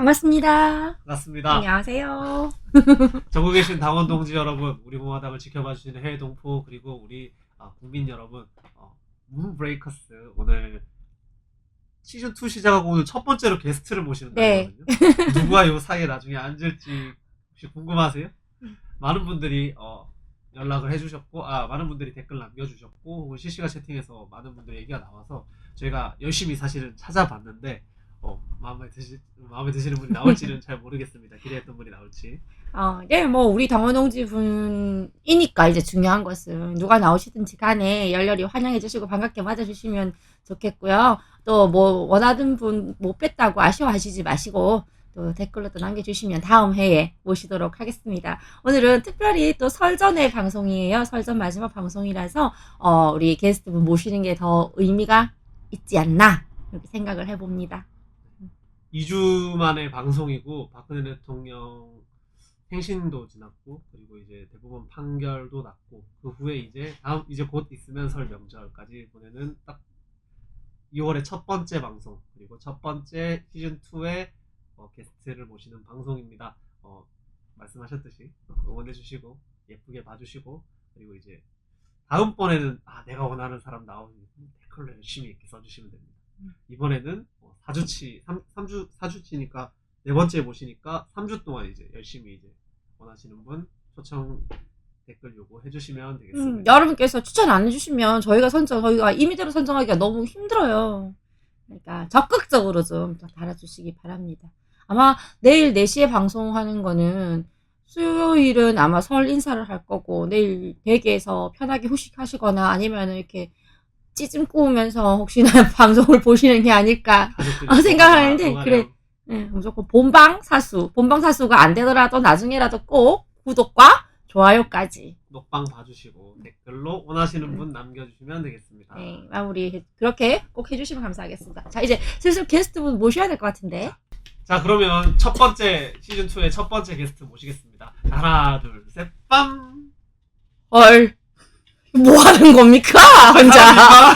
반갑습니다. 반갑습니다. 안녕하세요. 전국에 계신 당원 동지 여러분, 우리 공화당을 지켜봐 주시는 해외 동포, 그리고 우리 국민 여러분, 문브레이커스 오늘 시즌2 시작하고 오늘 첫 번째로 게스트를 모시는 네. 날이거든요. 누가 요 사이에 나중에 앉을지 혹시 궁금하세요? 많은 분들이 연락을 해주셨고, 많은 분들이 댓글 남겨주셨고, 혹은 실시간 채팅에서 많은 분들의 얘기가 나와서 저희가 열심히 사실은 찾아봤는데 마음에 드시는 분이 나올지는 잘 모르겠습니다. 기대했던 분이 나올지. 네, 뭐 우리 당원 동지 분이니까 이제 중요한 것은 누가 나오시든지 간에 열렬히 환영해 주시고 반갑게 맞아 주시면 좋겠고요. 또 뭐 원하던 분 못 뵀다고 아쉬워하시지 마시고 또 댓글로 또 남겨주시면 다음 회에 모시도록 하겠습니다. 오늘은 특별히 또 설 전의 방송이에요. 설 전 마지막 방송이라서 우리 게스트분 모시는 게 더 의미가 있지 않나 이렇게 생각을 해봅니다. 2주 만에 방송이고 박근혜 대통령 행신도 지났고 그리고 이제 대법원 판결도 났고 그 후에 이제 곧 있으면 설 명절까지 보내는 딱 2월의 첫 번째 방송 그리고 첫 번째 시즌2의 게스트를 모시는 방송입니다. 말씀하셨듯이 응원해주시고 예쁘게 봐주시고 그리고 이제 다음번에는 내가 원하는 사람 나오니 댓글로 열심히 이렇게 써주시면 됩니다. 이번에는 4주치니까 네 번째 모시니까 3주 동안 이제 열심히 이제 원하시는 분 초청 댓글 요구해 주시면 되겠습니다. 여러분께서 추천 안 해주시면 저희가 임의대로 선정하기가 너무 힘들어요. 그러니까 적극적으로 좀 달아주시기 바랍니다. 아마 내일 4시에 방송하는 거는 수요일은 아마 설 인사를 할 거고 내일 댁에서 편하게 휴식하시거나 아니면 이렇게 찌짐 꾸우면서 혹시나 방송을 보시는 게 아닐까 생각하는데 그래. 네, 무조건 본방사수가 안 되더라도 나중에라도 꼭 구독과 좋아요까지 녹방 봐주시고 댓글로 원하시는 분 남겨주시면 되겠습니다. 네, 마무리 그렇게 꼭 해주시면 감사하겠습니다. 자, 이제 슬슬 게스트분 모셔야 될 것 같은데. 자, 그러면 첫 번째 시즌2의 첫 번째 게스트 모시겠습니다. 하나, 둘, 셋, 빰! 헐, 뭐 하는 겁니까? 혼자.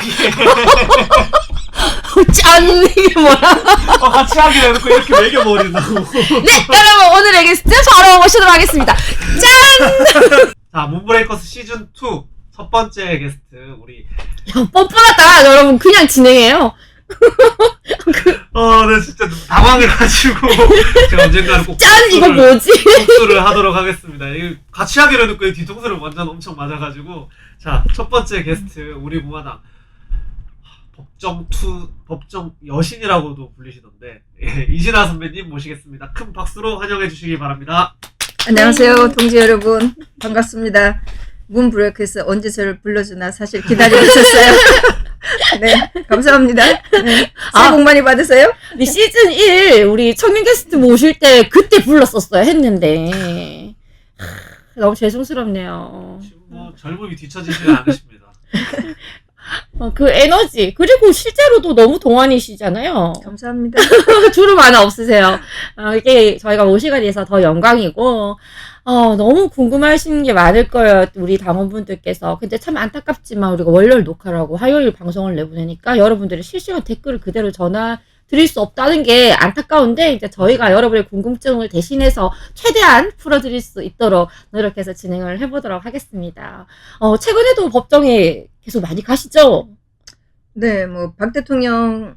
짠! 이게 뭐야? 같이 하기로 해놓고 이렇게 매겨버린다고. 네, 여러분, 오늘의 게스트 바로 모시도록 하겠습니다. 짠! 자, 문브레이커스 시즌2 첫 번째 게스트, 우리. 야, 뻔뻔하다. 여러분, 그냥 진행해요. 네, 진짜 당황해가지고. 제가 언젠가는 꼭. 짠! 이거 뭐지? 복수를 하도록 하겠습니다. 이거 같이 하기로 해놓고 뒤통수를 완전 엄청 맞아가지고. 자, 첫 번째 게스트, 우리 공화당. 법정 여신이라고도 불리시던데 이진아 선배님 모시겠습니다. 큰 박수로 환영해 주시기 바랍니다. 안녕하세요 동지 여러분 반갑습니다. 문브레이커스 언제 저를 불러주나 사실 기다리고 있었어요. 네 감사합니다. 네, 새해 복 많이 받으세요. 우리 시즌 1 우리 청년 게스트 모실 때 그때 불렀었어야 했는데 너무 죄송스럽네요. 지금 뭐 젊음이 뒤처지지는 않으십니다. 그 에너지 그리고 실제로도 너무 동안이시잖아요. 감사합니다. 주름 하나 없으세요. 이게 저희가 모시게 돼서 더 영광이고 너무 궁금하신 게 많을 거예요. 우리 당원분들께서. 근데 참 안타깝지만 우리가 월요일 녹화를 하고 화요일 방송을 내보내니까 여러분들의 실시간 댓글을 그대로 전화 드릴 수 없다는 게 안타까운데 이제 저희가 여러분의 궁금증을 대신해서 최대한 풀어드릴 수 있도록 노력해서 진행을 해보도록 하겠습니다. 최근에도 법정에 계속 많이 가시죠? 네, 뭐 박 대통령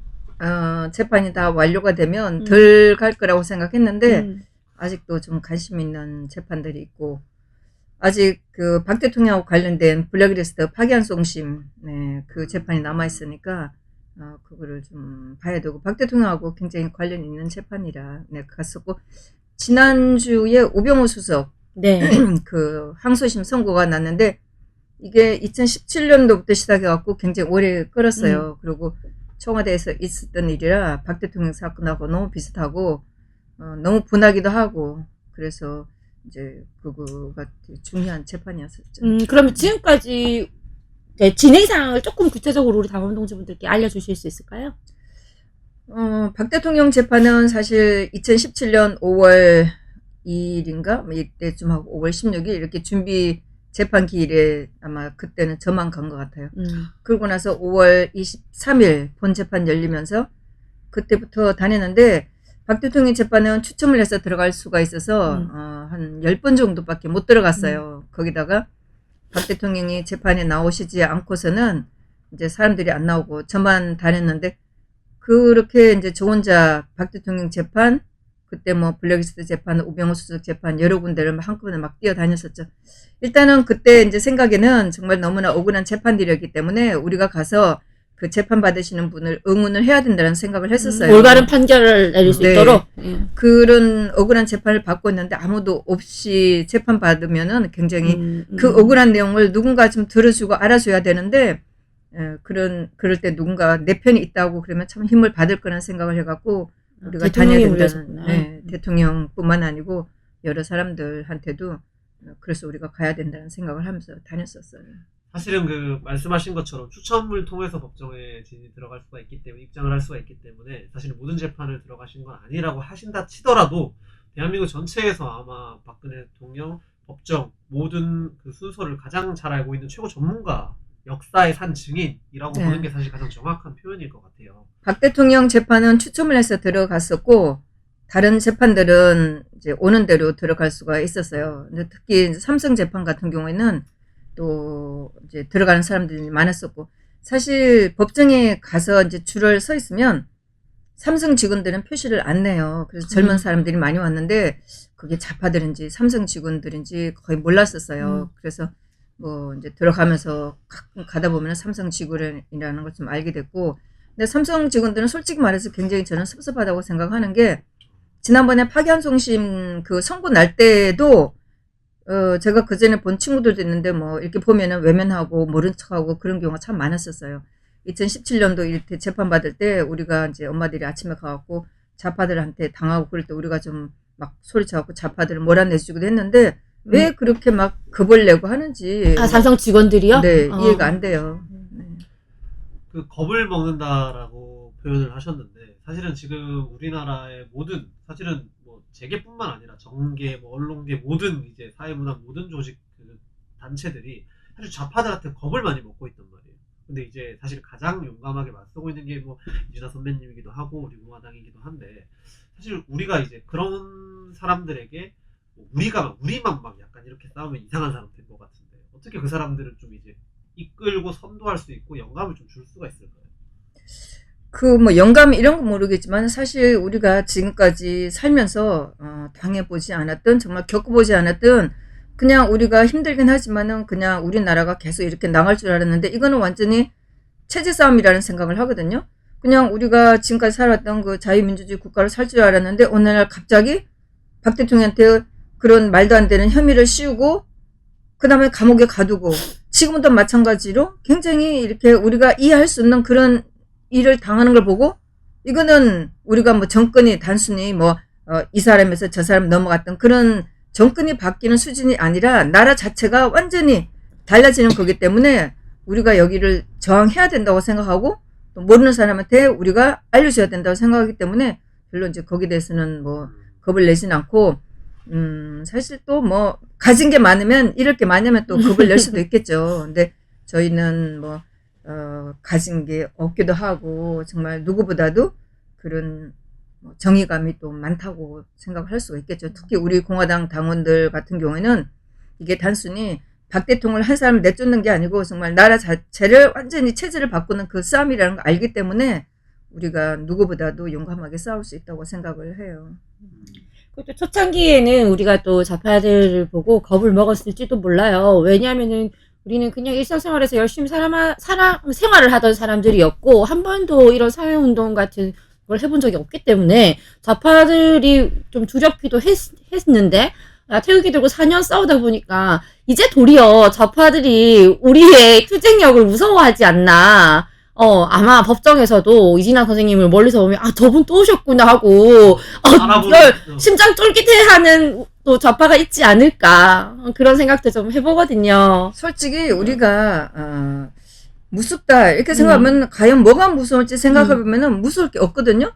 재판이 다 완료가 되면 덜 갈 거라고 생각했는데 아직도 좀 관심 있는 재판들이 있고 아직 그 박 대통령하고 관련된 블랙리스트 파기환송심 그 재판이 남아 있으니까 그거를 좀 봐야 되고 박 대통령하고 굉장히 관련 있는 재판이라 갔었고 지난주에 우병우 수석 그 항소심 선고가 났는데 이게 2017년도부터 시작해갖고 굉장히 오래 끌었어요. 그리고 청와대에서 있었던 일이라 박 대통령 사건하고 너무 비슷하고 너무 분하기도 하고 그래서 이제 그거가 되게 중요한 재판이었었죠. 그러면 지금까지 진행 상황을 조금 구체적으로 우리 당원 동지분들께 알려주실 수 있을까요? 박 대통령 재판은 사실 2017년 5월 2일인가 이때쯤 하고 5월 16일 이렇게 준비 재판 기일에 아마 그때는 저만 간 것 같아요. 그러고 나서 5월 23일 본 재판 열리면서 그때부터 다녔는데 박 대통령 재판은 추첨을 해서 들어갈 수가 있어서 한 10번 정도밖에 못 들어갔어요. 거기다가 박 대통령이 재판에 나오시지 않고서는 이제 사람들이 안 나오고 저만 다녔는데 그렇게 이제 저 혼자 박 대통령 재판 그때 뭐 블랙리스트 재판, 우병우 수석 재판 여러 군데를 한꺼번에 막 뛰어다녔었죠. 일단은 그때 이제 생각에는 정말 너무나 억울한 재판들이었기 때문에 우리가 가서 그 재판 받으시는 분을 응원을 해야 된다는 생각을 했었어요. 올바른 판결을 내릴 수 네. 있도록. 그런 억울한 재판을 받고 있는데 아무도 없이 재판 받으면은 굉장히 그 억울한 내용을 누군가 좀 들어주고 알아줘야 되는데 그럴 때 누군가 내 편이 있다고 그러면 참 힘을 받을 거라는 생각을 해갖고 우리가 다녀야 된다는 대통령뿐만 아니고 여러 사람들한테도 그래서 우리가 가야 된다는 생각을 하면서 다녔었어요. 사실은 그 말씀하신 것처럼 추첨을 통해서 법정에 진이 들어갈 수가 있기 때문에 입장을 할 수가 있기 때문에 사실 모든 재판을 들어가신 건 아니라고 하신다 치더라도 대한민국 전체에서 아마 박근혜 대통령 법정 모든 그 순서를 가장 잘 알고 있는 최고 전문가 역사의 산 증인이라고 보는 게 사실 가장 정확한 표현일 것 같아요. 박 대통령 재판은 추첨을 해서 들어갔었고 다른 재판들은 이제 오는 대로 들어갈 수가 있었어요. 근데 특히 삼성 재판 같은 경우에는 또 이제 들어가는 사람들이 많았었고 사실 법정에 가서 이제 줄을 서 있으면 삼성 직원들은 표시를 안 내요. 그래서 젊은 사람들이 많이 왔는데 그게 좌파들인지 삼성 직원들인지 거의 몰랐었어요. 그래서 뭐 이제 들어가면서 가끔 가다 보면 삼성 직원이라는 걸 좀 알게 됐고 근데 삼성 직원들은 솔직히 말해서 굉장히 저는 섭섭하다고 생각하는 게 지난번에 파기환송심 그 선고 날 때도 제가 그 전에 본 친구들도 있는데 뭐 이렇게 보면은 외면하고 모른 척하고 그런 경우가 참 많았었어요. 2017년도 이렇게 재판 받을 때 우리가 이제 엄마들이 아침에 가갖고 좌파들한테 당하고 그럴 때 우리가 좀 막 소리쳐갖고 좌파들을 몰아내주기도 했는데 왜 그렇게 막 겁을 내고 하는지. 아, 삼성 직원들이요? 네, 이해가 안 돼요. 그 겁을 먹는다라고 표현을 하셨는데 사실은 지금 우리나라의 모든 사실은 뭐 재계뿐만 아니라 정계, 뭐 언론계 모든 이제 사회문화 모든 조직 그 단체들이 사실 좌파들한테 겁을 많이 먹고 있단 말이에요. 근데 이제 사실 가장 용감하게 맞서고 있는 게 뭐 이준하 선배님이기도 하고 우리 공화당이기도 한데 사실 우리가 이제 그런 사람들에게 우리만 막 약간 이렇게 싸우면 이상한 사람 될 것 같은데 어떻게 그 사람들을 좀 이제 이끌고 선도할 수 있고 영감을 좀 줄 수가 있을까요? 그 뭐 영감 이런 건 모르겠지만 사실 우리가 지금까지 살면서 당해보지 않았던 정말 겪어보지 않았던 그냥 우리가 힘들긴 하지만은 그냥 우리나라가 계속 이렇게 나갈 줄 알았는데 이거는 완전히 체제 싸움이라는 생각을 하거든요. 그냥 우리가 지금까지 살았던 그 자유민주주의 국가로 살 줄 알았는데 어느 날 갑자기 박 대통령한테 그런 말도 안 되는 혐의를 씌우고 그 다음에 감옥에 가두고 지금도 마찬가지로 굉장히 이렇게 우리가 이해할 수 없는 그런 일을 당하는 걸 보고 이거는 우리가 뭐 정권이 단순히 뭐 이 사람에서 저 사람 넘어갔던 그런 정권이 바뀌는 수준이 아니라 나라 자체가 완전히 달라지는 거기 때문에 우리가 여기를 저항해야 된다고 생각하고 또 모르는 사람한테 우리가 알려줘야 된다고 생각하기 때문에 별로 이제 거기에 대해서는 뭐 겁을 내진 않고 사실 또 뭐 가진 게 많으면 잃을 게 많으면 또 겁을 낼 수도 있겠죠. 근데 저희는 뭐 가진 게 없기도 하고 정말 누구보다도 그런 정의감이 또 많다고 생각을 할 수가 있겠죠. 특히 우리 공화당 당원들 같은 경우에는 이게 단순히 박 대통령을 한 사람을 내쫓는 게 아니고 정말 나라 자체를 완전히 체제를 바꾸는 그 싸움이라는 걸 알기 때문에 우리가 누구보다도 용감하게 싸울 수 있다고 생각을 해요. 또 초창기에는 우리가 또 좌파들을 보고 겁을 먹었을지도 몰라요. 왜냐하면은 우리는 그냥 일상생활에서 열심히 생활을 하던 사람들이었고 한 번도 이런 사회운동 같은 걸 해본 적이 없기 때문에 좌파들이 좀 두렵기도 했는데 태극기 들고 4년 싸우다 보니까 이제 도리어 좌파들이 우리의 투쟁력을 무서워하지 않나. 아마 법정에서도 이진아 선생님을 멀리서 보면 저분 또 오셨구나 하고 심장 쫄깃해하는 또 좌파가 있지 않을까 그런 생각도 좀 해보거든요. 솔직히 우리가 무섭다 이렇게 생각하면 과연 뭐가 무서울지 생각해보면은 무서울 게 없거든요.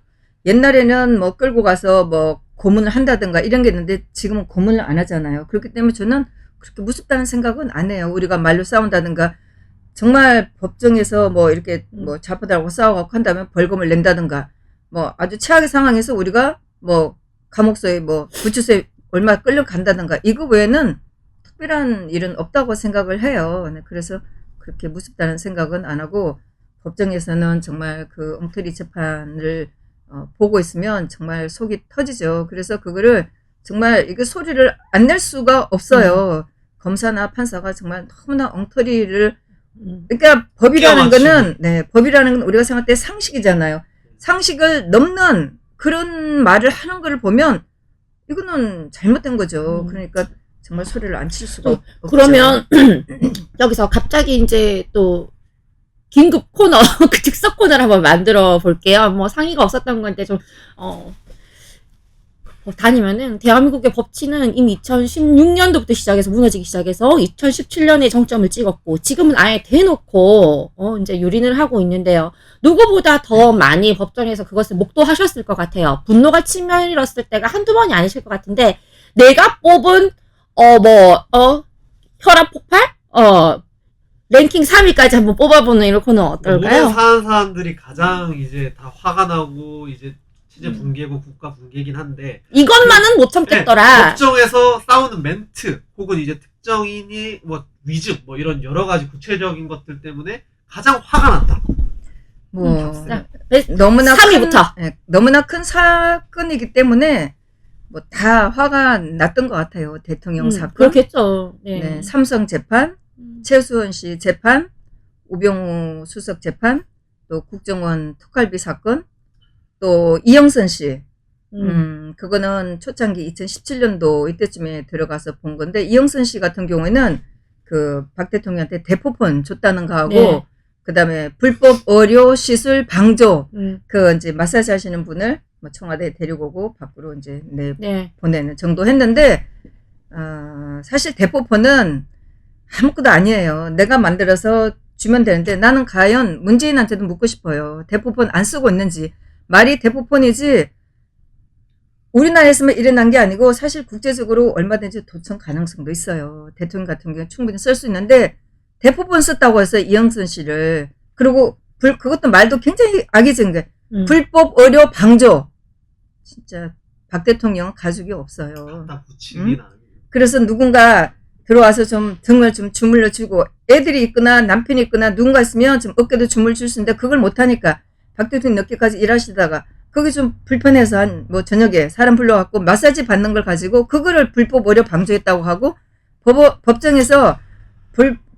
옛날에는 뭐 끌고 가서 뭐 고문을 한다든가 이런 게 있는데 지금은 고문을 안 하잖아요. 그렇기 때문에 저는 그렇게 무섭다는 생각은 안 해요. 우리가 말로 싸운다든가 정말 법정에서 뭐 이렇게 뭐 좌파들하고 싸워갖고 한다면 벌금을 낸다든가 뭐 아주 최악의 상황에서 우리가 뭐 감옥소에 뭐 구치소에 얼마 끌려간다든가 이거 외에는 특별한 일은 없다고 생각을 해요. 네, 그래서 그렇게 무섭다는 생각은 안 하고 법정에서는 정말 그 엉터리 재판을 보고 있으면 정말 속이 터지죠. 그래서 그거를 정말 이게 소리를 안 낼 수가 없어요. 검사나 판사가 정말 너무나 엉터리를 그러니까 법이라는 거는 네, 법이라는 건 우리가 생각할 때 상식이잖아요. 상식을 넘는 그런 말을 하는 걸 보면 이거는 잘못된 거죠. 그러니까 정말 소리를 안 칠 수가 없죠. 그러면 여기서 갑자기 이제 또 긴급 코너, 그 즉석 코너를 한번 만들어 볼게요. 뭐 상의가 없었던 건데 좀 다니면은 대한민국의 법치는 이미 2016년도부터 시작해서 무너지기 시작해서 2017년에 정점을 찍었고 지금은 아예 대놓고 이제 유린을 하고 있는데요. 누구보다 더 많이 법정에서 그것을 목도하셨을 것 같아요. 분노가 치밀었을 때가 한두 번이 아니실 것 같은데 내가 뽑은 혈압 폭발? 랭킹 3위까지 한번 뽑아보는 이런 코너 어떨까요? 모든 사는 사람들이 가장 이제 다 화가 나고 이제 체제 붕괴고 국가 붕괴긴 한데 이것만은 못 참겠더라. 법정에서 싸우는 멘트 혹은 이제 특정인이 뭐 위증 뭐 이런 여러 가지 구체적인 것들 때문에 가장 화가 난다. 뭐 자, 너무나 3위부터. 너무나 큰 사건이기 때문에 뭐 다 화가 났던 것 같아요. 대통령 사건, 그렇겠죠. 네. 네, 삼성 재판, 최수원 씨 재판, 우병우 수석 재판, 또 국정원 특활비 사건, 또 이영선 씨, 그거는 초창기 2017년도 이때쯤에 들어가서 본 건데 이영선 씨 같은 경우에는 그 박 대통령한테 대포폰 줬다는 거하고 네. 그다음에 불법 의료 시술 방조 그 이제 마사지 하시는 분을 뭐 청와대에 데리고 오고 밖으로 이제 네. 보내는 정도 했는데 사실 대포폰은 아무것도 아니에요. 내가 만들어서 주면 되는데 나는 과연 문재인한테도 묻고 싶어요. 대포폰 안 쓰고 있는지. 말이 대포폰이지 우리나라에서만 일어난 게 아니고 사실 국제적으로 얼마든지 도청 가능성도 있어요. 대통령 같은 경우는 충분히 쓸 수 있는데 대포폰 썼다고 해서 이영선 씨를 그리고 그것도 말도 굉장히 악의적인 게 불법 의료 방조. 진짜 박 대통령은 가족이 없어요. 다 붙이긴 안 해요. 그래서 누군가 들어와서 좀 등을 좀 주물러 주고 애들이 있거나 남편이 있거나 누군가 있으면 좀 어깨도 주물 줄 수 있는데 그걸 못하니까 박 대통령 늦게까지 일하시다가 그게 좀 불편해서 한 뭐 저녁에 사람 불러갖고 마사지 받는 걸 가지고 그거를 불법 의료 방조했다고 하고 법정에서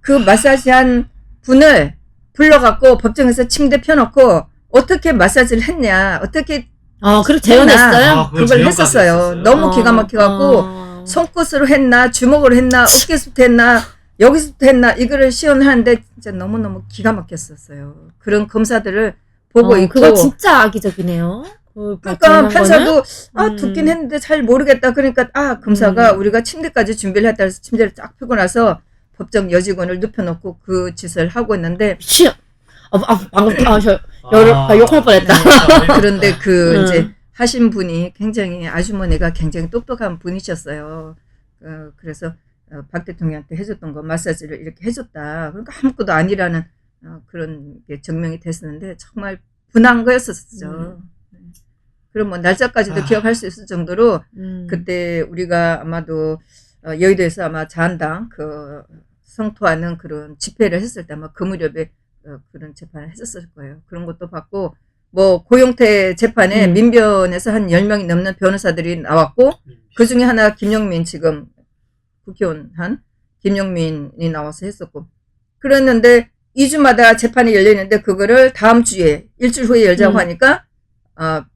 그 마사지한 분을 불러갖고 법정에서 침대 펴놓고 어떻게 마사지를 했냐 어떻게 그렇게 재현했어요? 그걸 했었어요. 너무 기가 막혀갖고 손끝으로 했나 주먹으로 했나 어깨부터 했나 여기서부터 했나 이거를 시연하는데 진짜 너무너무 기가 막혔었어요. 그런 검사들을 보고 있고 그거 진짜 악의적이네요. 그러니까 판사도 듣긴 했는데 잘 모르겠다. 그러니까 검사가 우리가 침대까지 준비를 했다 해서 침대를 쫙 펴고 나서 법정 여직원을 눕혀놓고 그 짓을 하고 있는데 방금 욕할 뻔했다. 그런데 이제 하신 분이 굉장히 아주머니가 굉장히 똑똑한 분이셨어요. 그래서 박 대통령한테 해줬던 거 마사지를 이렇게 해줬다. 그러니까 아무것도 아니라는 그런 게 증명이 됐었는데 정말 분한 거였었죠. 그럼 뭐 날짜까지도 기억할 수 있을 정도로 그때 우리가 아마도 여의도에서 아마 자한당 성토하는 그런 집회를 했을 때 아마 그 무렵에 그런 재판을 했었을 거예요. 그런 것도 봤고 뭐 고용태 재판에 민변에서 한 10명이 넘는 변호사들이 나왔고 그 중에 하나 김영민 지금 국회의원 한 김영민이 나와서 했었고 그랬는데 2주마다 재판이 열리는데 그거를 다음 주에 일주일 후에 열자고 하니까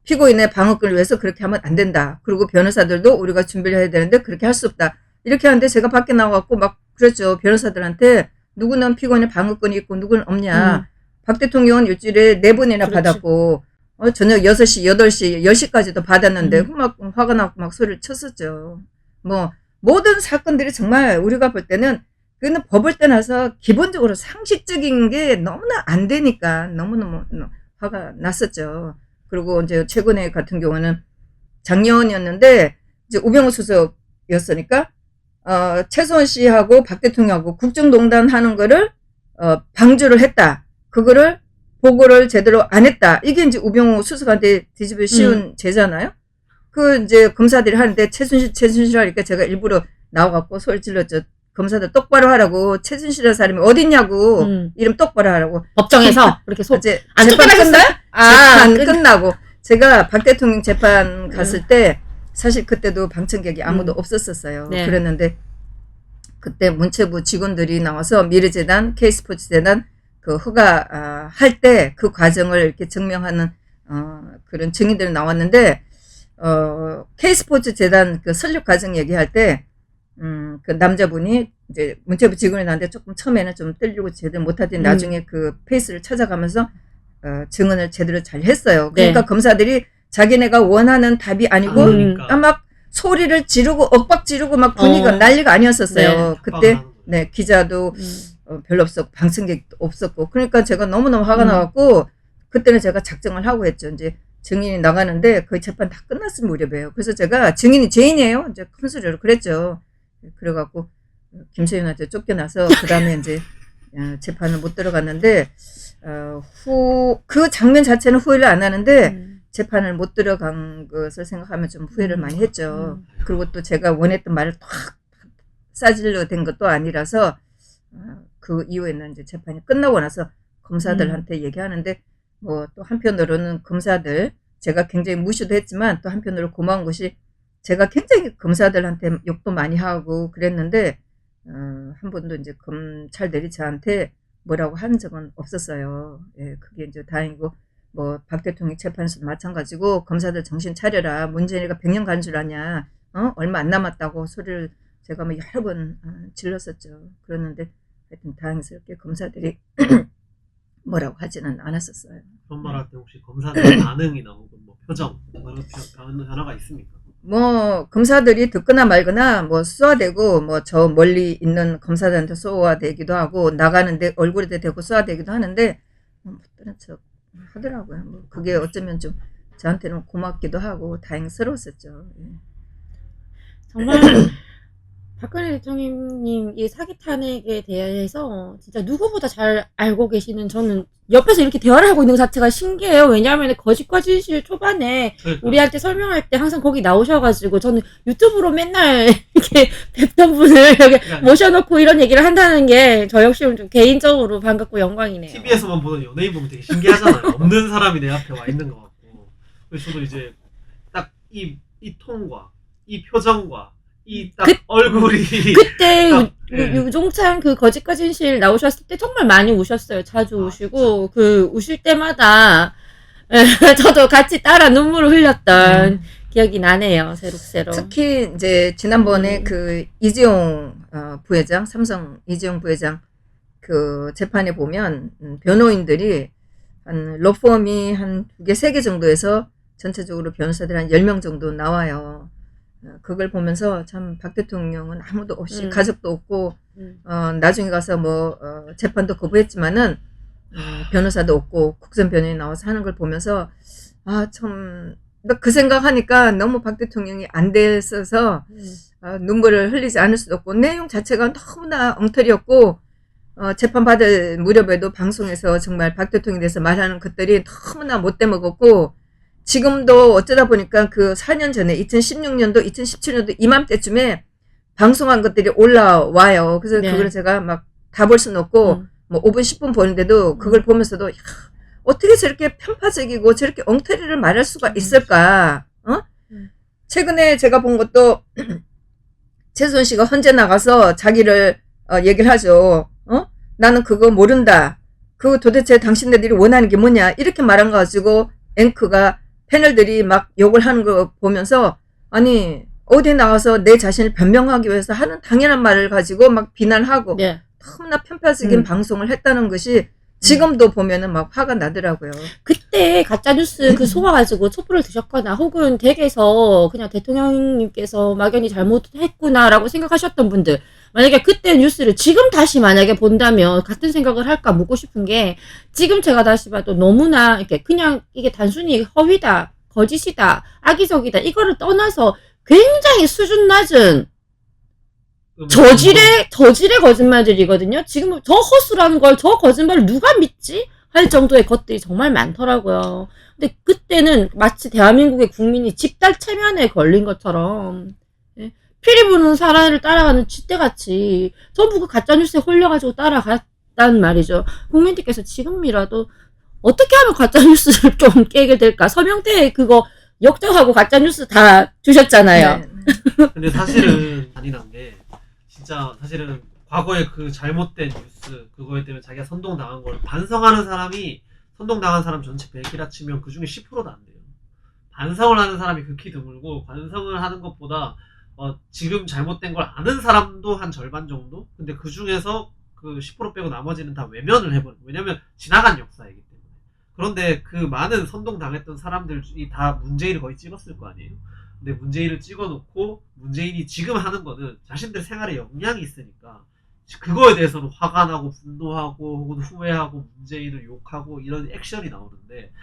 피고인의 방어권을 위해서 그렇게 하면 안 된다. 그리고 변호사들도 우리가 준비를 해야 되는데 그렇게 할 수 없다. 이렇게 하는데 제가 밖에 나와갖고 막 그랬죠. 변호사들한테 누구는 피고인의 방어권이 있고 누구는 없냐. 박 대통령은 일주일에 4번이나 받았고 저녁 6시, 8시, 10시까지도 받았는데 막 화가 나고 막 소리를 쳤었죠. 뭐 모든 사건들이 정말 우리가 볼 때는 그는 법을 떠나서 기본적으로 상식적인 게 너무나 안 되니까 너무너무 화가 났었죠. 그리고 이제 최근에 같은 경우는 작년이었는데 이제 우병우 수석이었으니까 최수원 씨하고 박 대통령하고 국정농단 하는 거를 방조를 했다. 그거를 보고를 제대로 안 했다. 이게 이제 우병우 수석한테 뒤집어 씌운 죄잖아요. 그 이제 검사들이 하는데 최순실 하니까 제가 일부러 나와갖고 소리 질렀죠. 검사들 똑바로 하라고. 최순실이라는 사람이 어딨냐고. 이름 똑바로 하라고. 법정에서 그렇게 이제 안 재판 쫓겨나셨어요? 재판 끝나고 제가 박 대통령 재판 갔을 때 사실 그때도 방청객이 아무도 없었었어요. 네. 그랬는데 그때 문체부 직원들이 나와서 미래재단, K스포츠재단 그 허가 할 때 그 과정을 이렇게 증명하는 그런 증인들이 나왔는데 K스포츠재단 그 설립 과정 얘기할 때 그 남자분이 이제 문체부 직원이 나한테 조금 처음에는 좀 떨리고 제대로 못하더니 나중에 그 페이스를 찾아가면서 증언을 제대로 잘 했어요. 그러니까 네. 검사들이 자기네가 원하는 답이 아니고 그러니까. 막 소리를 지르고 엇박 지르고 막 분위기가 난리가 아니었었어요. 네. 그때 네 기자도 별로 없었고 방청객도 없었고 그러니까 제가 너무너무 화가 나갖고 그때는 제가 작정을 하고 했죠. 이제 증인이 나가는데 거의 재판 다 끝났을 무렵이에요. 그래서 제가 증인이 죄인이에요. 이제 큰 소리로 그랬죠. 그래갖고 김세윤한테 쫓겨나서 그 다음에 이제 재판을 못 들어갔는데 그 장면 자체는 후회를 안 하는데 재판을 못 들어간 것을 생각하면 좀 후회를 많이 했죠. 그리고 또 제가 원했던 말을 탁 싸질러 된 것도 아니라서 그 이후에는 이제 재판이 끝나고 나서 검사들한테 얘기하는데 뭐 또 한편으로는 검사들 제가 굉장히 무시도 했지만 또 한편으로 고마운 것이 제가 굉장히 검사들한테 욕도 많이 하고 그랬는데 한 번도 이제 검찰들이 저한테 뭐라고 한 적은 없었어요. 예, 그게 이제 다행이고 뭐 박 대통령 재판에서도 마찬가지고 검사들 정신 차려라. 문재인이가 100년 간 줄 아냐. 얼마 안 남았다고 소리를 제가 뭐 여러 번 질렀었죠. 그랬는데 하여튼 다행스럽게 검사들이 뭐라고 하지는 않았었어요. 그런 말 할 때 혹시 검사들 반응이나 혹은 뭐 표정 그런 변화가 있습니까? 뭐 검사들이 듣거나 말거나 뭐 쏘아대고 뭐 저 멀리 있는 검사들한테 쏘아대기도 하고 나가는데 얼굴에 대고 쏘아대기도 하는데 못 들은 척 하더라고요. 뭐 그게 어쩌면 좀 저한테는 고맙기도 하고 다행스러웠었죠. 예. 정말 박근혜 대통령님 이 사기 탄핵에 대해서 진짜 누구보다 잘 알고 계시는 저는 옆에서 이렇게 대화를 하고 있는 것 자체가 신기해요. 왜냐하면 거짓과 진실 초반에 그러니까. 우리한테 설명할 때 항상 거기 나오셔가지고 저는 유튜브로 맨날 이렇게 뵙던 분을 여기 모셔놓고 이런 얘기를 한다는 게 저 역시 좀 개인적으로 반갑고 영광이네요. TV에서만 보는 연예인 보면 되게 신기하잖아요. 없는 사람이 내 앞에 와 있는 것 같고. 그래서 저도 이제 딱 이 톤과 이 표정과 이 딱 얼굴이 그때 예. 유종찬 그 거짓과 진실 나오셨을 때 정말 많이 우셨어요. 자주 우시고 진짜. 그 우실 때마다 저도 같이 따라 눈물을 흘렸던 기억이 나네요. 새록새록. 특히 이제 지난번에 그 이재용 부회장, 삼성 이재용 부회장 그 재판에 보면 변호인들이 한 로펌이 한 2개, 3개 정도에서 전체적으로 변호사들 한 10명 정도 나와요. 그걸 보면서 참 박 대통령은 아무도 없이 가족도 없고 나중에 가서 뭐 재판도 거부했지만은 변호사도 없고 국선 변호인이 나와서 하는 걸 보면서 참 그 생각하니까 너무 박 대통령이 안 됐어서 눈물을 흘리지 않을 수도 없고 내용 자체가 너무나 엉터리였고 재판 받을 무렵에도 방송에서 정말 박 대통령에 대해서 말하는 것들이 너무나 못돼 먹었고 지금도 어쩌다 보니까 그 4년 전에 2016년도 2017년도 이맘때쯤에 방송한 것들이 올라와요. 그래서 네. 그걸 제가 막 다 볼 수는 없고 뭐 5분 10분 보는데도 그걸 보면서도 야, 어떻게 저렇게 편파적이고 저렇게 엉터리를 말할 수가 있을까? 최근에 제가 본 것도 최순 씨가 헌재 나가서 자기를 얘기를 하죠. 나는 그거 모른다. 그거 도대체 당신네들이 원하는 게 뭐냐? 이렇게 말한 거 가지고 앵커가 패널들이 막 욕을 하는 거 보면서 아니 어디 나가서 내 자신을 변명하기 위해서 하는 당연한 말을 가지고 막 비난하고 네. 너무나 편파적인 방송을 했다는 것이 지금도 보면은 막 화가 나더라고요. 그때 가짜뉴스 그 속아가지고 촛불을 드셨거나 혹은 댁에서 그냥 대통령님께서 막연히 잘못했구나라고 생각하셨던 분들 만약에 그때 뉴스를 지금 다시 만약에 본다면 같은 생각을 할까 묻고 싶은 게 지금 제가 다시 봐도 너무나 이렇게 그냥 이게 단순히 허위다, 거짓이다, 악의적이다 이거를 떠나서 굉장히 수준 낮은 저질의 거짓말들이거든요. 지금 저 허수라는 걸 저 거짓말을 누가 믿지? 할 정도의 것들이 정말 많더라고요. 근데 그때는 마치 대한민국의 국민이 집단 체면에 걸린 것처럼 예? 피리 부는 사람을 따라가는 쥐떼같이 전부 그 가짜뉴스에 홀려가지고 따라갔단 말이죠. 국민들께서 지금이라도 어떻게 하면 가짜뉴스를 좀 깨게 될까? 서명태에 그거 역정하고 가짜뉴스 다 주셨잖아요. 네. 근데 사실은 잔인한 게 진짜 사실은 과거에 그 잘못된 뉴스 그거에 때문에 자기가 선동당한 걸 반성하는 사람이 선동당한 사람 전체 100이라 치면 그 중에 10%도 안 돼요. 반성을 하는 사람이 극히 드물고 반성을 하는 것보다 지금 잘못된 걸 아는 사람도 한 절반 정도? 근데 그 중에서 그 10% 빼고 나머지는 다 외면을 해버려요. 왜냐면 지나간 역사이기 때문에. 그런데 그 많은 선동당했던 사람들이 다 문재인을 거의 찍었을 거 아니에요. 근데 문재인을 찍어놓고 문재인이 지금 하는 거는 자신들 생활에 영향이 있으니까 그거에 대해서는 화가 나고 분노하고 혹은 후회하고 문재인을 욕하고 이런 액션이 나오는데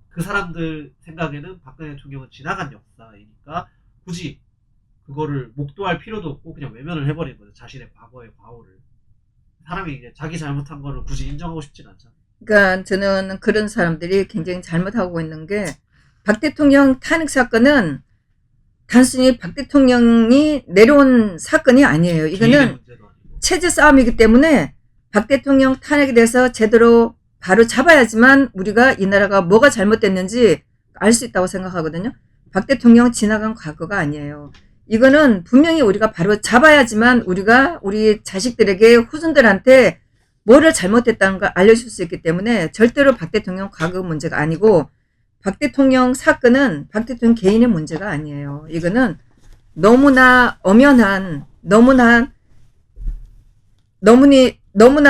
그 사람들 생각에는 박근혜 대통령은 지나간 역사이니까 굳이 그거를 목도할 필요도 없고 그냥 외면을 해버리는 거죠. 자신의 과거의 과오를. 사람이 이제 자기 잘못한 거를 굳이 인정하고 싶진 않잖아요. 그러니까 저는 그런 사람들이 굉장히 잘못하고 있는 게 박 대통령 탄핵 사건은 단순히 박 대통령이 내려온 사건이 아니에요. 개인의 이거는 문제도 아니고. 체제 싸움이기 때문에 박 대통령 탄핵에 대해서 제대로 바로 잡아야지만 우리가 이 나라가 뭐가 잘못됐는지 알 수 있다고 생각하거든요. 박 대통령 지나간 과거가 아니에요. 이거는 분명히 우리가 바로 잡아야지만 우리가 우리 자식들에게 후손들한테 뭐를 잘못했다는 걸 알려줄 수 있기 때문에 절대로 박 대통령 과거 문제가 아니고 박 대통령 사건은 박 대통령 개인의 문제가 아니에요. 이거는 너무나 엄연한 너무나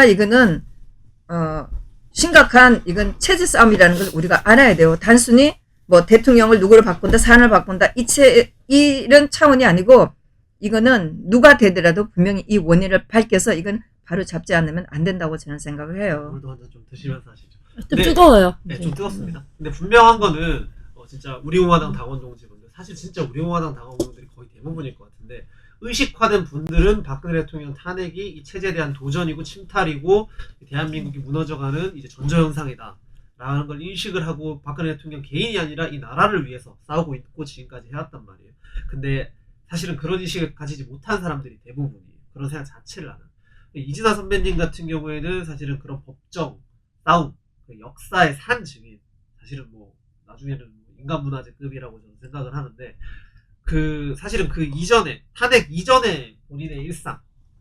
이거는 심각한 이건 체제 싸움이라는 걸 우리가 알아야 돼요. 단순히 뭐 대통령을 누구를 바꾼다, 사안을 바꾼다 이런 차원이 아니고 이거는 누가 되더라도 분명히 이 원인을 밝혀서 이건 바로 잡지 않으면 안 된다고 저는 생각을 해요. 물도 한 잔 좀 드시면서 하시죠. 좀 뜨거워요. 네, 좀 뜨겁습니다. 근데 분명한 거는 진짜 우리공화당 당원 동지분들 사실 진짜 우리공화당 당원분들이 거의 대부분일 것 같은데 의식화된 분들은 박근혜 대통령 탄핵이 이 체제에 대한 도전이고 침탈이고 대한민국이 무너져가는 이제 전조현상이다 라는 걸 인식을 하고 박근혜 대통령 개인이 아니라 이 나라를 위해서 싸우고 있고 지금까지 해왔단 말이에요. 근데 사실은 그런 인식을 가지지 못한 사람들이 대부분이에요. 그런 생각 자체를 안 하는. 이진아 선배님 같은 경우에는 사실은 그런 법정 싸움 그 역사의 산 증인 사실은 뭐 나중에는 인간문화재급이라고 저는 생각을 하는데 그 사실은 그 이전에 탄핵 이전에 본인의 일상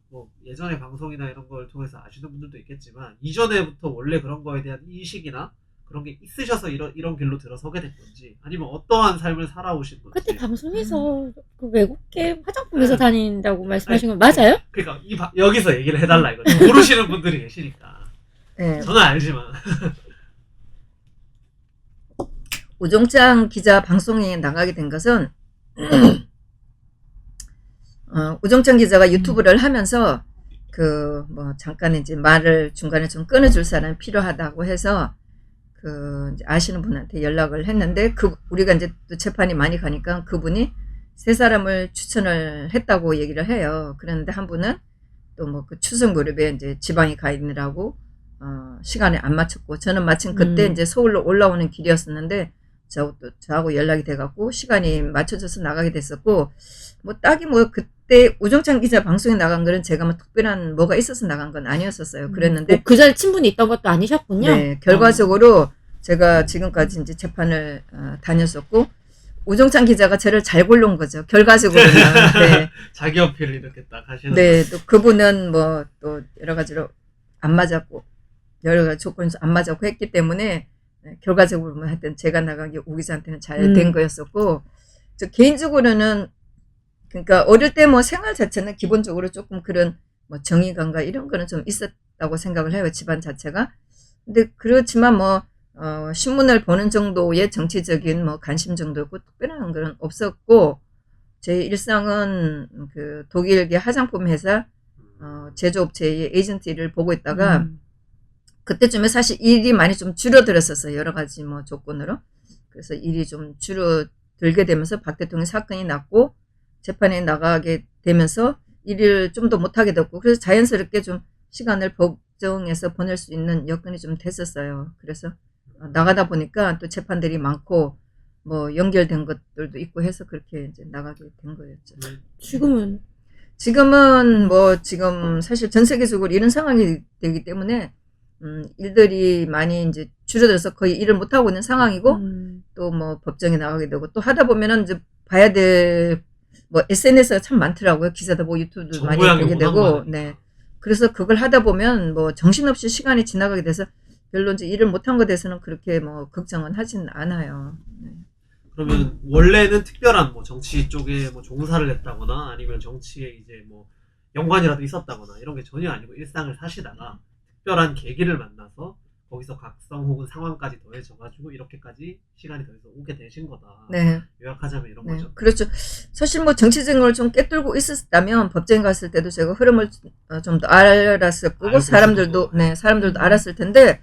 뭐 예전에 방송이나 이런 걸 통해서 아시는 분들도 있겠지만 이전에부터 원래 그런 거에 대한 인식이나 그런 게 있으셔서 이런 길로 들어서게 된 건지 아니면 어떠한 삶을 살아오신 건지 그때 방송에서 그 외국계 화장품에서 다닌다고 말씀하신 건 맞아요? 그러니까 여기서 얘기를 해달라 이거죠. 모르시는 분들이 계시니까. 네. 저는 알지만 우종장 기자 방송에 나가게 된 것은 우종장 기자가 유튜브를 하면서 그 뭐 잠깐 이제 말을 중간에 좀 끊어줄 사람이 필요하다고 해서 그 이제 아시는 분한테 연락을 했는데 우리가 이제 또 재판이 많이 가니까 그분이 세 사람을 추천을 했다고 얘기를 해요. 그런데 한 분은 또 뭐 그 추석 무렵에 이제 지방에 가 있느라고 시간에 안 맞췄고 저는 마침 그때 이제 서울로 올라오는 길이었었는데 저하고 연락이 돼갖고 시간이 맞춰져서 나가게 됐었고 뭐 딱히 뭐 그때 우종찬 기자 방송에 나간 거는 제가 뭐 특별한 뭐가 있어서 나간 건 아니었었어요. 그랬는데 그 자리에 친분이 있던 것도 아니셨군요. 네, 결과적으로 제가 지금까지 이제 재판을 다녔었고 우종찬 기자가 저를 잘 골라온 거죠. 결과적으로는. 네. 자기 어필을 이렇게 딱 하시는. 네, 또 그분은 뭐 또 여러 가지로 안 맞았고 여러 가지 조건에서 안 맞았고 했기 때문에 결과적으로 뭐 하여튼 제가 나간 게 우 기자한테는 잘 된 거였었고 저 개인적으로는 그러니까 어릴 때 뭐 생활 자체는 기본적으로 조금 그런 뭐 정의감과 이런 거는 좀 있었다고 생각을 해요. 집안 자체가. 근데 그렇지만 뭐 신문을 보는 정도의 정치적인 뭐 관심 정도였고 특별한 건 없었고 제 일상은 그 독일계 화장품 회사 제조업체의 에이전트 일을 보고 있다가 그때쯤에 사실 일이 많이 좀 줄어들었었어요. 여러 가지 뭐 조건으로. 그래서 일이 좀 줄어들게 되면서 박 대통령 사건이 났고 재판에 나가게 되면서 일을 좀 더 못하게 됐고 그래서 자연스럽게 좀 시간을 법정에서 보낼 수 있는 여건이 좀 됐었어요. 그래서 나가다 보니까 또 재판들이 많고 뭐 연결된 것들도 있고 해서 그렇게 이제 나가게 된 거였죠. 지금은 뭐 지금 사실 전 세계적으로 이런 상황이 되기 때문에 일들이 많이 이제 줄어들어서 거의 일을 못 하고 있는 상황이고 또 뭐 법정에 나가게 되고 또 하다 보면은 이제 봐야 될 뭐 SNS가 참 많더라고요. 기사도 보고 유튜브도 많이 정보량이 보게 워낙 되고 많으니까. 네. 그래서 그걸 하다 보면 뭐 정신없이 시간이 지나가게 돼서 별로 이제 일을 못한 것에 대해서는 그렇게 뭐 걱정은 하진 않아요. 네. 그러면 원래는 특별한 뭐 정치 쪽에 뭐 종사를 했다거나 아니면 정치에 이제 뭐 연관이라도 있었다거나 이런 게 전혀 아니고 일상을 사시다가 특별한 계기를 만나서 거기서 각성 혹은 상황까지 더해져가지고 이렇게까지 시간이 더해서 오게 되신 거다. 네. 요약하자면 이런 네, 거죠. 그렇죠. 사실 뭐 정치적인 걸 좀 꿰뚫고 있었다면 법정에 갔을 때도 제가 흐름을 좀 더 알았을 거고 알고 사람들도 있어도. 네 사람들도 알았을 텐데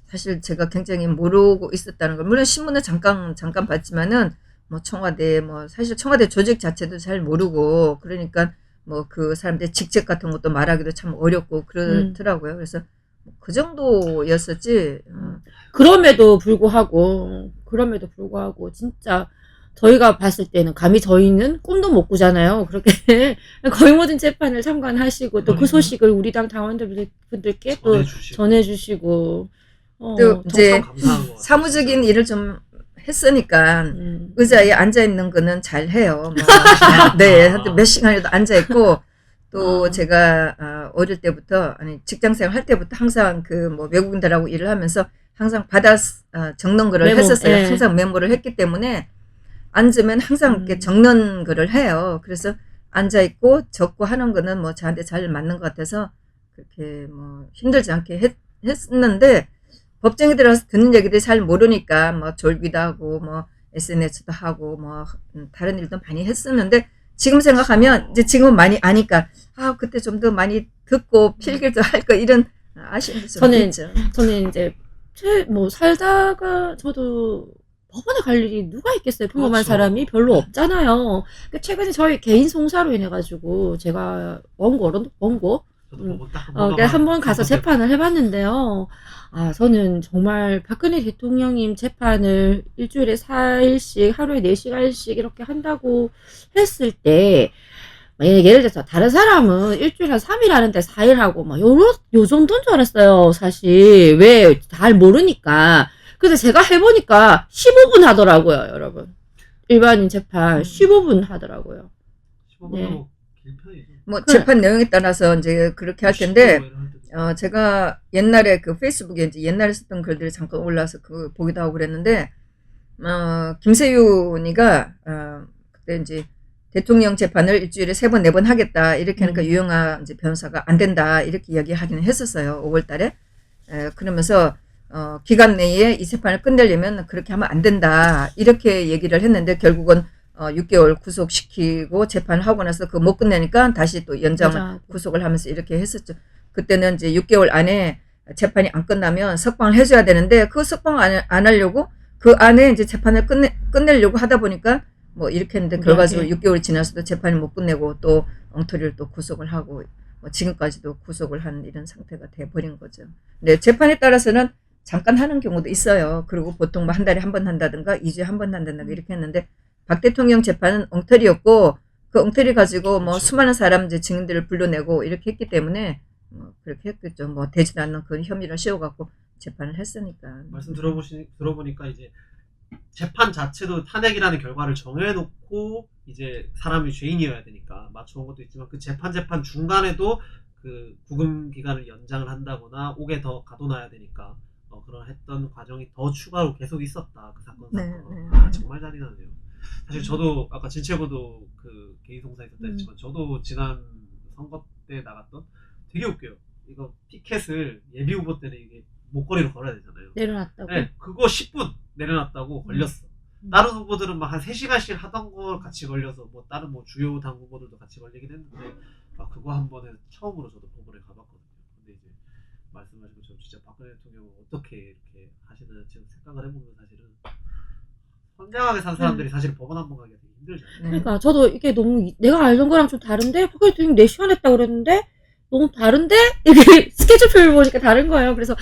사실 제가 굉장히 모르고 있었다는 걸 물론 신문을 잠깐 봤지만은 뭐 청와대 뭐 사실 청와대 조직 자체도 잘 모르고 그러니까 뭐 그 사람들 직책 같은 것도 말하기도 참 어렵고 그렇더라고요. 그래서 그 정도였었지. 그럼에도 불구하고 진짜 저희가 봤을 때는 감히 저희는 꿈도 못 꾸잖아요. 그렇게 거의 모든 재판을 참관하시고 또 그 소식을 우리 당 당원들분들께 또 전해주시고 또 이제 참 감사한 거 같아요, 사무적인 진짜. 일을 좀 했으니까 의자에 앉아 있는 거는 잘 해요. 뭐, 네, 하여튼 몇 시간이라도 앉아 있고 또 제가 어릴 때부터 아니 직장생활 할 때부터 항상 그 뭐 외국인들하고 일을 하면서 항상 받아 적는 거를 메모, 했었어요. 예. 항상 메모를 했기 때문에 앉으면 항상 이렇게 적는 거를 해요. 그래서 앉아 있고 적고 하는 거는 뭐 저한테 잘 맞는 것 같아서 그렇게 뭐 힘들지 않게 했는데 법정에 들어가서 듣는 얘기들이 잘 모르니까 뭐 졸기도 하고 뭐 SNS도 하고 뭐 다른 일도 많이 했었는데 지금 생각하면 이제 지금은 많이 아니까 그때 좀 더 많이 듣고 필기도 할 거 이런 아쉬움도 좀 있죠. 저는 이제 뭐 살다가 저도 법원에 갈 일이 누가 있겠어요. 평범한 그렇죠. 사람이 별로 없잖아요. 최근에 저희 개인 송사로 인해 가지고 제가 원고 저도 보고 딱 한 번 가서 재판을 해봤는데요. 저는 정말 박근혜 대통령님 재판을 일주일에 4일씩, 하루에 4시간씩 이렇게 한다고 했을 때, 예를 들어서 다른 사람은 일주일에 한 3일 하는데 4일 하고, 요 정도인 줄 알았어요, 사실. 왜? 잘 모르니까. 그래서 제가 해보니까 15분 하더라고요, 여러분. 일반인 재판 15분 하더라고요. 15분도 네. 길 편이죠. 뭐 재판 내용에 따라서 이제 그렇게 할 텐데 제가 옛날에 그 페이스북에 이제 옛날에 썼던 글들이 잠깐 올라와서 그 보기도 하고 그랬는데 김세윤이가 그때 이제 대통령 재판을 일주일에 3번, 4번 하겠다 이렇게 하니까 유영아 이제 변호사가 안 된다 이렇게 이야기하기는 했었어요. 5월달에 그러면서 기간 내에 이 재판을 끝내려면 그렇게 하면 안 된다 이렇게 얘기를 했는데 결국은 6개월 구속시키고 재판을 하고 나서 그거 못 끝내니까 다시 또 연장을 구속을 하면서 이렇게 했었죠. 그때는 이제 6개월 안에 재판이 안 끝나면 석방을 해줘야 되는데 그 석방 안 하려고 그 안에 이제 재판을 끝내려고 하다 보니까 뭐 이렇게 했는데 결과적으로 6개월이 지나서도 재판을 못 끝내고 또 엉터리를 또 구속을 하고 뭐 지금까지도 구속을 한 이런 상태가 돼버린 거죠. 근데 재판에 따라서는 잠깐 하는 경우도 있어요. 그리고 보통 뭐 한 달에 한 번 한다든가 2주에 한 번 한다든가 이렇게 했는데 박 대통령 재판은 엉터리였고 그 엉터리 가지고 뭐 그렇죠. 수많은 사람 이제 증인들을 불러내고 이렇게 했기 때문에 그렇게 했겠죠. 뭐 되지도 않는 그런 혐의를 씌워갖고 재판을 했으니까. 말씀 들어보니까 이제 재판 자체도 탄핵이라는 결과를 정해놓고 이제 사람이 죄인이어야 되니까 맞춰온 것도 있지만 그 재판 중간에도 그 구금 기간을 연장을 한다거나 옥에 더 가둬놔야 되니까 그런 했던 과정이 더 추가로 계속 있었다. 그 사건. 정말 잔인하네요. 사실 저도 아까 진채고도 그 개인 송사 있었다 했지만 저도 지난 선거 때 나갔던 되게 웃겨요. 이거 피켓을 예비 후보 때는 이게 목걸이로 걸어야 되잖아요. 내려놨다고? 네, 그거 10분 내려놨다고 걸렸어. 다른 후보들은 막 한 3시간씩 하던 걸 같이 걸려서 뭐 다른 뭐 주요 당 후보들도 같이 걸리긴 했는데 그거 한 번에 처음으로 저도 법원에 가봤거든요. 근데 이제 말씀하신 것처럼 진짜 박근혜 대통령은 어떻게 이렇게 하시나 지금 생각을 해보면 사실은 선량하게 산 사람들이 사실 법원 한 번 가기가 되게 힘들잖아요. 그러니까 저도 이게 너무 내가 알던 거랑 좀 다른데 박근혜 대통령 4시간 했다고 그랬는데 너무 다른데? 이게 스케줄표를 보니까 다른 거예요. 그래서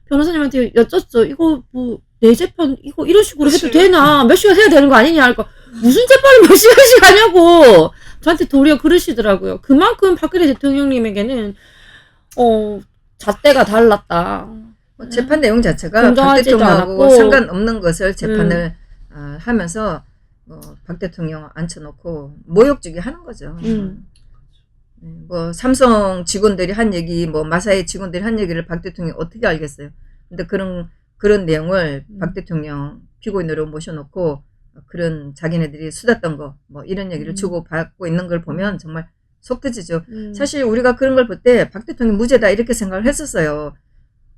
변호사님한테 여쭙죠. 이거 뭐 내 재판 이거 이런 식으로 해도 그치. 되나? 몇 시간 해야 되는 거 아니냐? 그러니까 무슨 재판을 몇 시간씩 하냐고 저한테 도리어 그러시더라고요. 그만큼 박근혜 대통령님에게는 잣대가 달랐다. 재판 내용 자체가 박 공정하지도 대통령하고 않았고. 상관없는 것을 재판을 하면서 박 대통령 앉혀놓고 모욕주기 하는 거죠. 뭐 삼성 직원들이 한 얘기, 뭐 마사의 직원들이 한 얘기를 박 대통령이 어떻게 알겠어요? 근데 그런 내용을 박 대통령 피고인으로 모셔놓고 그런 자기네들이 수다 떤 거, 뭐 이런 얘기를 주고받고 있는 걸 보면 정말 속 터지죠. 사실 우리가 그런 걸 볼 때 박 대통령 무죄다 이렇게 생각을 했었어요.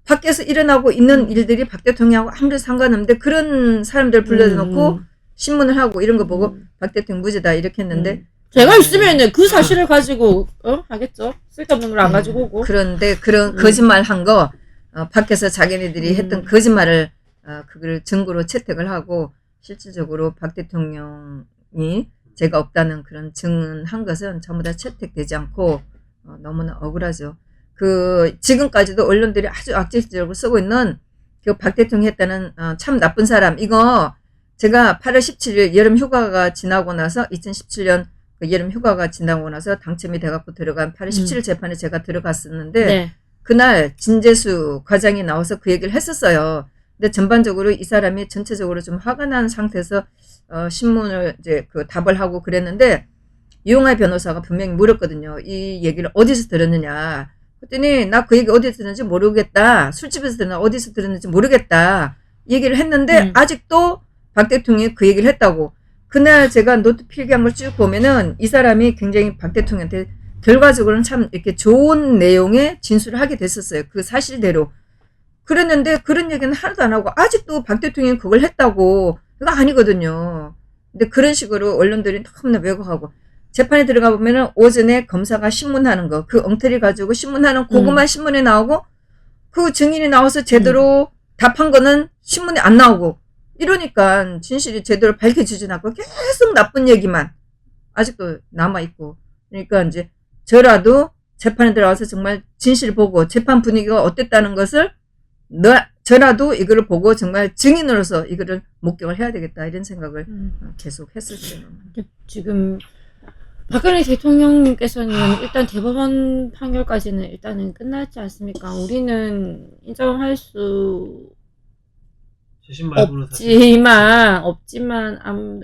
밖에서 일어나고 있는 일들이 박 대통령하고 아무리 상관없는데 그런 사람들 불러놓고 신문을 하고 이런 거 보고 박 대통령 무죄다 이렇게 했는데 제가 있으면 그 사실을 가지고 하겠죠. 쓸데없는 걸 안 가지고 오고. 그런데 그런 거짓말 한 거 밖에서 자기네들이 했던 거짓말을 그걸 증거로 채택을 하고 실질적으로 박 대통령이 죄가 없다는 그런 증언한 것은 전부 다 채택되지 않고 너무나 억울하죠. 지금까지도 언론들이 아주 악질적으로 쓰고 있는 그 박 대통령이 했다는 참 나쁜 사람 이거 제가 8월 17일 여름 휴가가 지나고 나서 2017년 그 여름 휴가가 지나고 나서 당첨이 돼갖고 들어간 8월 17일 재판에 제가 들어갔었는데 네. 그날 진재수 과장이 나와서 그 얘기를 했었어요. 근데 전반적으로 이 사람이 전체적으로 좀 화가 난 상태에서 신문을 이제 그 답을 하고 그랬는데 이용하 변호사가 분명히 물었거든요. 이 얘기를 어디서 들었느냐. 그랬더니 나 그 얘기 어디서 들었는지 모르겠다. 술집에서 들었나 어디서 들었는지 모르겠다. 얘기를 했는데 아직도 박 대통령이 그 얘기를 했다고. 그날 제가 노트 필기한 걸 쭉 보면은 이 사람이 굉장히 박 대통령한테 결과적으로는 참 이렇게 좋은 내용의 진술을 하게 됐었어요. 그 사실대로. 그랬는데 그런 얘기는 하나도 안 하고 아직도 박 대통령이 그걸 했다고. 그거 아니거든요. 근데 그런 식으로 언론들이 너무나 왜곡하고 재판에 들어가 보면은 오전에 검사가 신문하는 거, 그 엉터리 가지고 신문하는 그것만 신문에 나오고 그 증인이 나와서 제대로 답한 거는 신문에 안 나오고 이러니까 진실이 제대로 밝혀지지 않고 계속 나쁜 얘기만 아직도 남아있고 그러니까 이제 저라도 재판에 들어가서 정말 진실을 보고 재판 분위기가 어땠다는 것을 저라도 이거를 보고 정말 증인으로서 이거를 목격을 해야 되겠다 이런 생각을 계속 했었어요. 지금 박근혜 대통령께서는 일단 대법원 판결까지는 일단은 끝났지 않습니까? 우리는 인정할 수 재심 말고는 사실 없지만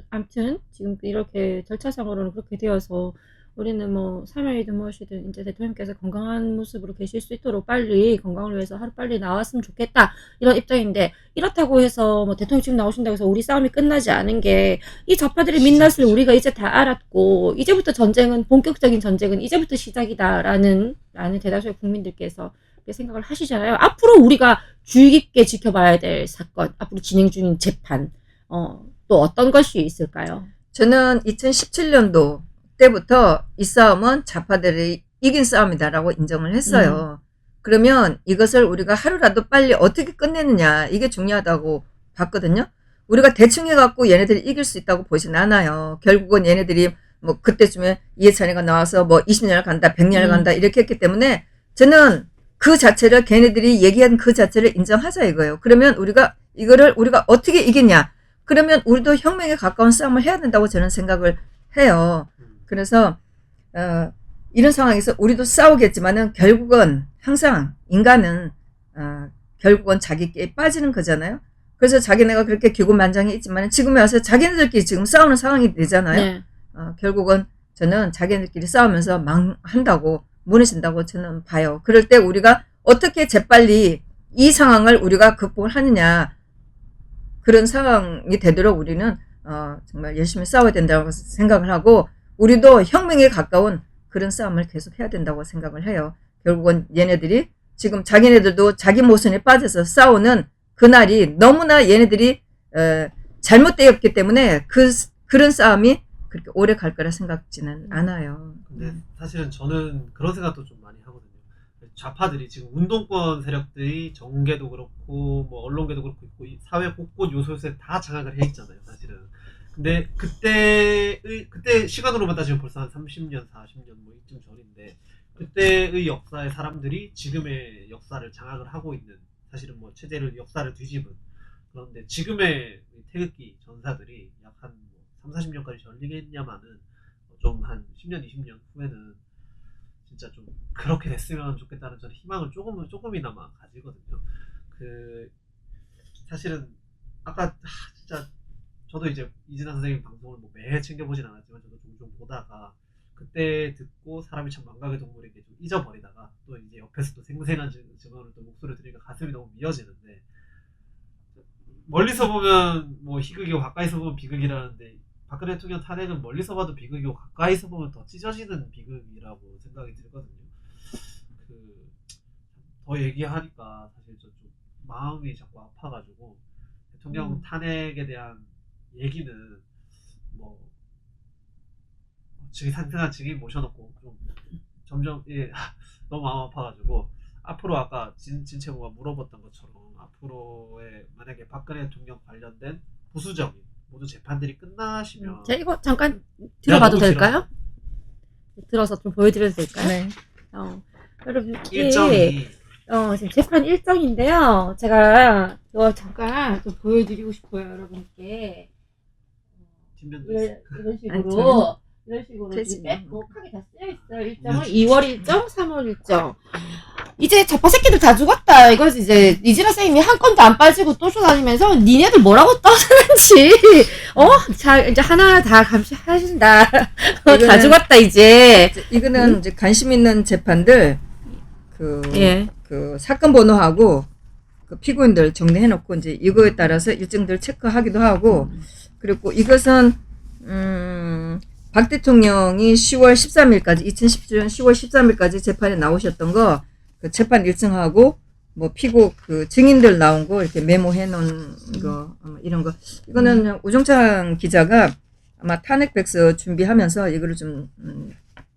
아무튼 지금 이렇게 절차상으로는 그렇게 되어서 우리는 뭐 사명이든 무엇이든 이제 대통령께서 건강한 모습으로 계실 수 있도록 빨리 건강을 위해서 하루 빨리 나왔으면 좋겠다 이런 입장인데 이렇다고 해서 뭐 대통령 지금 나오신다고 해서 우리 싸움이 끝나지 않은 게 이 좌파들의 민낯을 우리가 이제 다 알았고 이제부터 본격적인 전쟁은 이제부터 시작이다라는 대다수의 국민들께서 그렇게 생각을 하시잖아요. 앞으로 우리가 주의 깊게 지켜봐야 될 사건, 앞으로 진행 중인 재판 또 어떤 것이 있을까요? 저는 2017년도 때부터 이 싸움은 좌파들이 이긴 싸움이다라고 인정을 했어요. 그러면 이것을 우리가 하루라도 빨리 어떻게 끝내느냐 이게 중요하다고 봤거든요. 우리가 대충 해갖고 얘네들이 이길 수 있다고 보진 않아요. 결국은 얘네들이 뭐 그때쯤에 이해찬이가 나와서 뭐 20년을 간다 100년을 간다 이렇게 했기 때문에 저는 그 자체를 걔네들이 얘기한 그 자체를 인정하자 이거예요. 그러면 우리가 어떻게 이기냐. 그러면 우리도 혁명에 가까운 싸움을 해야 된다고 저는 생각을 해요. 그래서 이런 상황에서 우리도 싸우겠지만은 결국은 항상 인간은 결국은 자기끼리 빠지는 거잖아요. 그래서 자기네가 그렇게 기고만장해 있지만 지금에 와서 자기네들끼리 지금 싸우는 상황이 되잖아요. 네. 결국은 저는 자기네들끼리 싸우면서 망한다고 무너진다고 저는 봐요. 그럴 때 우리가 어떻게 재빨리 이 상황을 우리가 극복을 하느냐 그런 상황이 되도록 우리는 정말 열심히 싸워야 된다고 생각을 하고 우리도 혁명에 가까운 그런 싸움을 계속 해야 된다고 생각을 해요. 결국은 얘네들이 지금 자기네들도 자기 모순에 빠져서 싸우는 그날이 너무나 얘네들이 잘못되었기 때문에 그런 싸움이 그렇게 오래 갈 거라 생각지는 않아요. 근데 사실은 저는 그런 생각도 좀 많이 하거든요. 좌파들이 지금 운동권 세력들이 정계도 그렇고 뭐 언론계도 그렇고 있고 사회 곳곳 요소에 다 장악을 해 있잖아요, 사실은. 근데 그때 시간으로만 따지면 벌써 한 30년, 40년 뭐 이쯤 전인데 그때의 역사의 사람들이 지금의 역사를 장악을 하고 있는 사실은 뭐 체제를 역사를 뒤집은. 그런데 지금의 태극기 전사들이 약 한 3, 40년까지 전리겠냐마는 좀 한 10년, 20년 후에는 진짜 좀 그렇게 됐으면 좋겠다는 저는 희망을 조금이나마 가지거든요. 그 사실은 아까 진짜 저도 이제 이진아 선생님 방송을 뭐 매해 챙겨보진 않았지만 저도 종종 보다가 그때 듣고 사람이 참 망각의 동물에게 좀 잊어버리다가 또 이제 옆에서 또 생생한 증언을 또 목소리를 들으니까 가슴이 너무 미어지는데, 멀리서 보면 뭐 희극이고 가까이서 보면 비극이라는데 박근혜 대통령 탄핵은 멀리서 봐도 비극이고 가까이서 보면 더 찢어지는 비극이라고 생각이 들거든요. 더 얘기하니까 사실 저 좀 마음이 자꾸 아파가지고 대통령 탄핵에 대한 얘기는 뭐 상당한 증인 모셔놓고 좀 점점 너무 마음 아파가지고 앞으로 아까 진채모가 물어봤던 것처럼 앞으로의 만약에 박근혜 대통령 관련된 부수적인 모든 재판들이 끝나시면 제가 이거 잠깐 들어봐도 될까요? 들어서 좀 보여드려도 될까요? 네. 여러분 일정이 지금 재판 일정인데요. 제가 이거 잠깐 좀 보여드리고 싶어요, 여러분께. 뒷면도 있어요. 이런 식으로 되지. 빼곡하게 다 쓰여 있어요. 일정은 2월 일정, 3월 일정. 이제 좌파 새끼들 다 죽었다. 이거지 이제 이진아 쌤이 한 건도 안 빠지고 또 쫓아다니면서 니네들 뭐라고 떠드는지 자 이제 하나 다 감시하신다. 다 죽었다 이제. 이거는 이제 관심 있는 재판들 예. 그 사건 번호하고 그 피고인들 정리해놓고 이제 이거에 따라서 일정들 체크하기도 하고, 그리고 이것은 박 대통령이 10월 13일까지 2017년 10월 13일까지 재판에 나오셨던 거 그 재판 일정하고 뭐 피고 그 증인들 나온 거 이렇게 메모해 놓은 거 이런 거, 이거는 우종창 기자가 아마 탄핵 백서 준비하면서 이거를 좀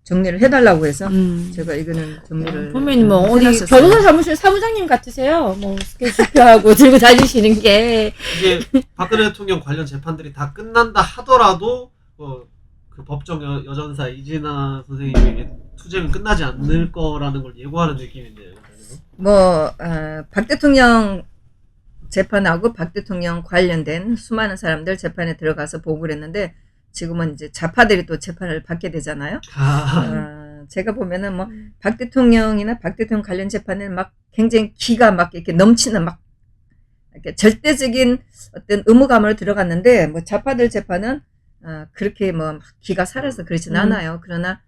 정리를 해달라고 해서 제가 이거는 정리를 보면 뭐 어디 해놨었어요. 변호사 사무실 사무장님 같으세요. 뭐 스케줄표하고 들고 다니시는 게. 이게 박근혜 대통령 관련 재판들이 다 끝난다 하더라도 그 법정 여전사 이진아 선생님에게 투쟁은 끝나지 않을 거라는 걸 예고하는 느낌인데요. 박 대통령 재판하고 박 대통령 관련된 수많은 사람들 재판에 들어가서 보고를 했는데 지금은 이제 좌파들이 또 재판을 받게 되잖아요. 제가 보면은 뭐 박 대통령이나 박 대통령 관련 재판에 막 굉장히 기가 막 이렇게 넘치는 막 이렇게 절대적인 어떤 의무감으로 들어갔는데, 뭐 좌파들 재판은 그렇게 뭐 기가 살아서 그렇진 않아요. 그러나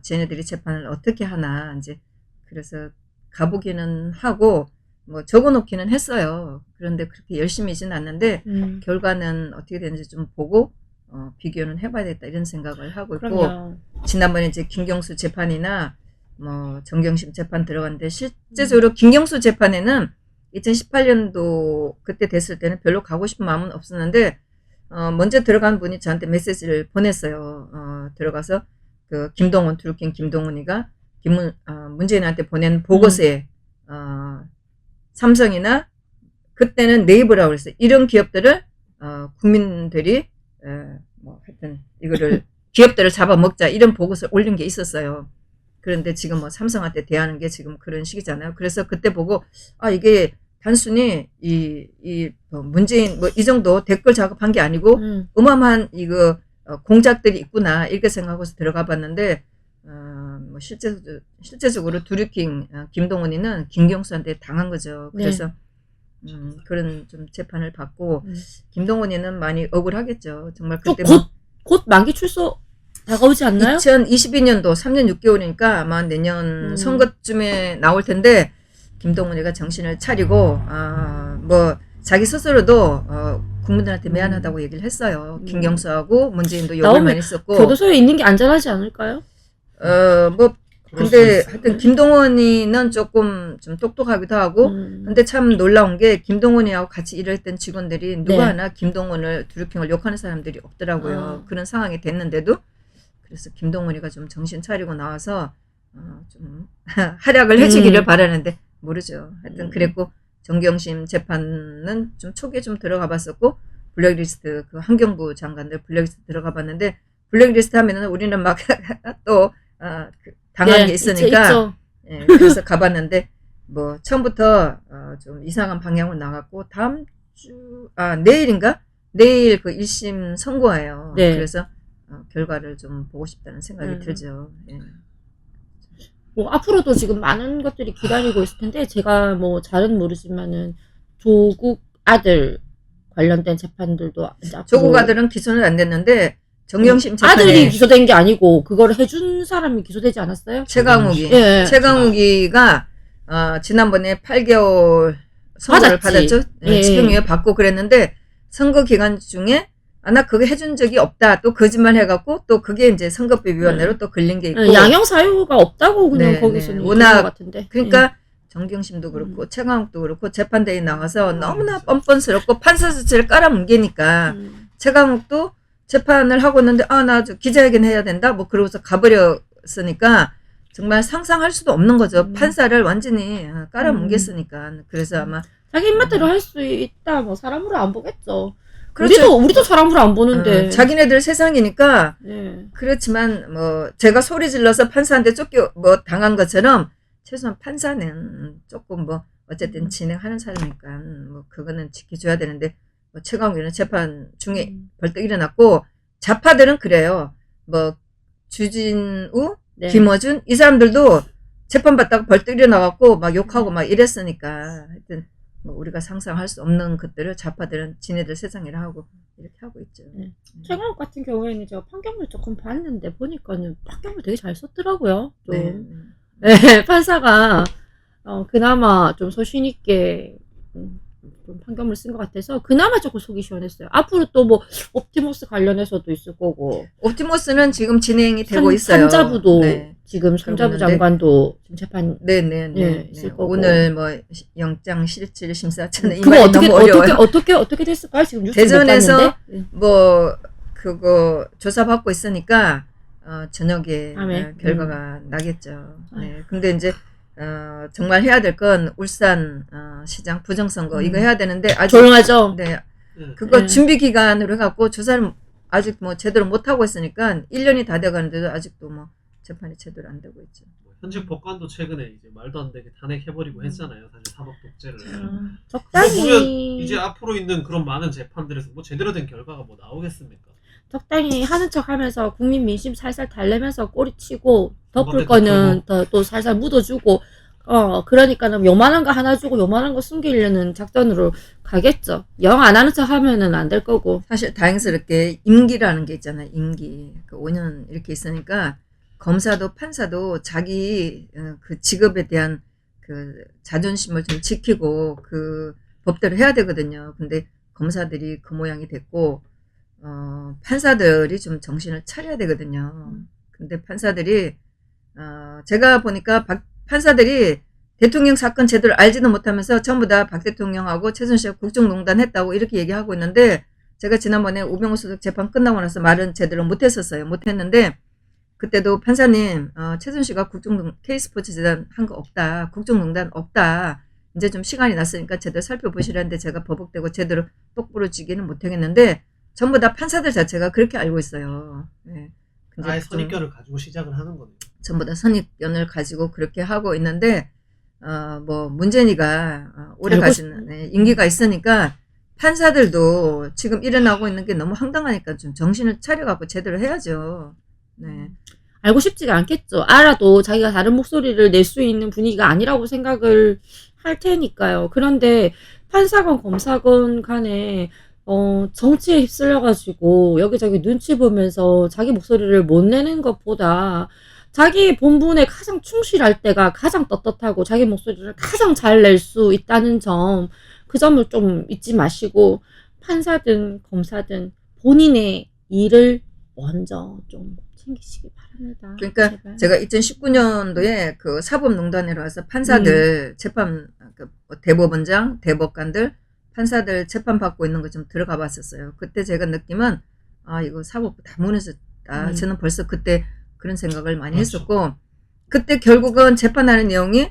쟤네들이 재판을 어떻게 하나 이제 그래서 가보기는 하고 뭐 적어놓기는 했어요. 그런데 그렇게 열심히진 않는데 결과는 어떻게 되는지 좀 보고 비교는 해봐야 겠다 이런 생각을 하고 있고, 그럼요. 지난번에 이제 김경수 재판이나 뭐 정경심 재판 들어갔는데 실제적으로 김경수 재판에는 2018년도 그때 됐을 때는 별로 가고 싶은 마음은 없었는데 먼저 들어간 분이 저한테 메시지를 보냈어요. 들어가서 그 김동훈 드루킹 김동훈이가 문재인한테 보낸 보고서에 삼성이나 그때는 네이버라고 그랬어요. 이런 기업들을 국민들이 뭐 하여튼 이거를 기업들을 잡아먹자 이런 보고서를 올린 게 있었어요. 그런데 지금 뭐 삼성한테 대하는 게 지금 그런 시기잖아요. 그래서 그때 보고 이게 단순히 문재인 뭐 이 정도 댓글 작업한 게 아니고 어마어마한 이거 공작들이 있구나 이렇게 생각하고서 들어가 봤는데 뭐 실제적으로 드루킹 김동훈이는 김경수한테 당한 거죠. 그래서 그런 좀 재판을 받고 김동훈이는 많이 억울하겠죠. 정말 그때 곧 만기 출소 다가오지 않나요? 2022년도 3년 6개월이니까 아마 내년 선거쯤에 나올 텐데 김동훈이가 정신을 차리고 뭐 자기 스스로도 국민들한테 미안하다고 얘기를 했어요. 김경수하고 문재인도 욕을 많이 썼고 교도소에 있는 게 안전하지 않을까요? 뭐 근데 하여튼 김동훈이는 조금 좀 똑똑하기도 하고 근데 참 놀라운 게 김동훈이하고 같이 일했던 직원들이 누가 하나 김동훈을 드루킹을 욕하는 사람들이 없더라고요. 그런 상황이 됐는데도. 그래서 김동훈이가 좀 정신 차리고 나와서 좀 활약을 해주기를 바라는데 모르죠. 하여튼 그랬고 정경심 재판은 좀 초기에 좀 들어가 봤었고 블랙리스트 그 환경부 장관들 블랙리스트 들어가 봤는데 블랙리스트 하면은 우리는 막 또 당한 게 있으니까 있죠. 그래서 가봤는데 뭐 처음부터 좀 이상한 방향으로 나갔고 내일인가? 내일 그 1심 선고예요. 네. 그래서 결과를 좀 보고 싶다는 생각이 들죠. 예. 뭐 앞으로도 지금 많은 것들이 기다리고 있을 텐데 제가 뭐 잘은 모르지만은 조국 아들 관련된 재판들도 이제 앞으로 조국 아들은 기소는 안 됐는데 정경심 재판에 아들이 기소된 게 아니고 그거를 해준 사람이 기소되지 않았어요? 최강욱이 예. 최강욱이가 지난번에 8개월 선고를 받았지. 받았죠. 예. 집행유예 받고 그랬는데 선거 기간 중에 나 그거 해준 적이 없다. 또 거짓말 해갖고 또 그게 이제 선거법위원회로 또 걸린 게 있고. 양형 사유가 없다고 그냥 네, 거기서는 네. 워낙 같은데. 그러니까 정경심도 그렇고 최강욱도 그렇고 재판대에 나가서 너무나 뻔뻔스럽고 판사 수치를 깔아뭉개니까 최강욱도 재판을 하고 있는데 나 기자회견 해야 된다. 뭐 그러고서 가버렸으니까 정말 상상할 수도 없는 거죠. 판사를 완전히 깔아뭉갰으니까. 그래서 아마 자기 입맛대로 할 수 있다. 뭐 사람으로 안 보겠죠. 그렇죠. 우리도 사람으로 안 보는데. 자기네들 세상이니까. 네. 그렇지만 뭐 제가 소리 질러서 판사한테 당한 것처럼 최소한 판사는 조금 뭐 어쨌든 진행하는 사람이니까 뭐 그거는 지켜줘야 되는데 뭐 최강욱이는 재판 중에 벌떡 일어났고 좌파들은 그래요. 뭐 주진우, 네. 김어준 이 사람들도 재판 받다가 벌떡 일어나갖고 막 욕하고 막 이랬으니까 하여튼 뭐 우리가 상상할 수 없는 것들을 좌파들은 지네들 세상이라 하고 이렇게 하고 있죠. 네. 최강욱 같은 경우에는 제가 판결문 조금 봤는데 보니까는 판결문 되게 잘 썼더라고요. 좀. 네, 판사가 그나마 좀 소신 있게 좀 판결문을 쓴 것 같아서 그나마 조금 속이 시원했어요. 앞으로 또 뭐 옵티머스 관련해서도 있을 거고. 옵티머스는 지금 진행이 되고 있어요. 산자부도 네. 지금 산자부 장관도 지금 재판 네네네. 있을 거고. 오늘 뭐 영장 실질 심사처는 이 그거 말이 너무 어려워요. 어떻게 됐을까요? 지금 뉴스 대전에서 못 봤는데? 뭐 그거 조사받고 있으니까 저녁에 다음에? 결과가 나겠죠. 네. 근데 이제 정말 해야 될 건 울산 시장 부정선거 이거 해야 되는데 아직 조용하죠. 네. 그거 네. 준비 기간으로 해갖고 조사를 아직 뭐 제대로 못 하고 있으니까 1년이 다 돼가는데도 아직도 뭐 재판이 제대로 안 되고 있죠. 현직 법관도 최근에 이제 말도 안 되게 탄핵해버리고 했잖아요. 사실 사법 독재를. 보면 적당히 이제 앞으로 있는 그런 많은 재판들에서 뭐 제대로 된 결과가 뭐 나오겠습니까? 적당히 하는 척하면서 국민 민심 살살 달래면서 꼬리치고 덮을 또 거는 또 살살 묻어주고 그러니까는 요만한 거 하나 주고 요만한 거 숨기려는 작전으로 가겠죠. 영 안 하는 척 하면은 안 될 거고. 사실 다행스럽게 임기라는 게 있잖아요. 임기. 그 5년 이렇게 있으니까 검사도 판사도 자기 그 직업에 대한 그 자존심을 좀 지키고 그 법대로 해야 되거든요. 근데 검사들이 그 모양이 됐고 판사들이 좀 정신을 차려야 되거든요. 근데 판사들이 제가 보니까 판사들이 대통령 사건 제대로 알지도 못하면서 전부 다 박 대통령하고 최순실이 국정농단 했다고 이렇게 얘기하고 있는데 제가 지난번에 우병우 수석 재판 끝나고 나서 말은 제대로 못했었어요. 못했는데 그때도 판사님 최순실가 K스포츠 재단 한 거 없다. 국정농단 없다. 이제 좀 시간이 났으니까 제대로 살펴보시라는데 제가 버벅대고 제대로 똑부러 쥐기는 못하겠는데 전부 다 판사들 자체가 그렇게 알고 있어요. 네. 아예 선입견을 가지고 시작을 하는 거네요. 전부 다 선입견을 가지고 그렇게 하고 있는데 뭐 문재인이가 오래가신 임기가 있으니까 판사들도 지금 일어나고 있는 게 너무 황당하니까 좀 정신을 차려갖고 제대로 해야죠. 네. 알고 싶지가 않겠죠. 알아도 자기가 다른 목소리를 낼 수 있는 분위기가 아니라고 생각을 할 테니까요. 그런데 판사건 검사건 간에 정치에 휩쓸려가지고 여기저기 눈치 보면서 자기 목소리를 못 내는 것보다 자기 본분에 가장 충실할 때가 가장 떳떳하고 자기 목소리를 가장 잘 낼 수 있다는 점, 그 점을 좀 잊지 마시고 판사든 검사든 본인의 일을 먼저 좀 챙기시기 바랍니다. 그러니까 제발. 제가 2019년도에 그 사법농단회로 와서 판사들 재판 대법원장, 대법관들 판사들 재판 받고 있는 거 좀 들어가 봤었어요. 그때 제가 느낌은 이거 사법부 다 무너졌다. 저는 벌써 그때 그런 생각을 많이 그렇죠. 했었고 그때 결국은 재판하는 내용이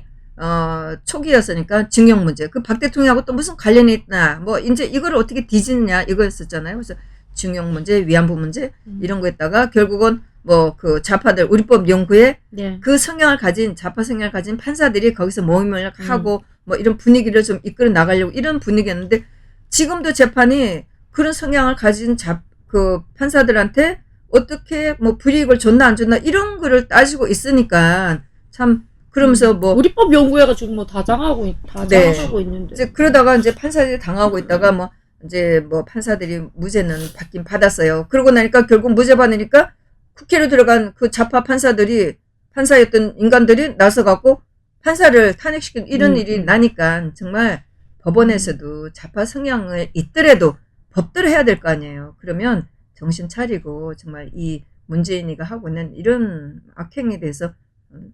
초기였으니까 징용 문제. 그 박 대통령하고 또 무슨 관련이 있나. 뭐 이제 이거를 어떻게 뒤집냐 이거였었잖아요. 그래서 징용 문제, 위안부 문제 이런 거 했다가 결국은 뭐 그 좌파들 우리법 연구에 네. 그 성향을 가진 좌파 성향을 가진 판사들이 거기서 모임을 하고 뭐 이런 분위기를 좀 이끌어 나가려고 이런 분위기였는데 지금도 재판이 그런 성향을 가진 그 판사들한테 어떻게 뭐 불이익을 줬나 안 줬나 이런 거를 따지고 있으니까 참 그러면서 뭐 우리법 연구회가 지금 뭐 다 장하고 있는데. 이제 그러다가 이제 판사들이 당하고 있다가 뭐 이제 뭐 판사들이 무죄는 받긴 받았어요. 그러고 나니까 결국 무죄 받으니까 국회로 들어간 그 좌파 판사였던 인간들이 나서 갖고 판사를 탄핵시킨 이런 일이 나니까 정말 법원에서도 좌파 성향을 있더라도 법대로 해야 될 거 아니에요. 그러면 정신 차리고 정말 이 문재인이가 하고 있는 이런 악행에 대해서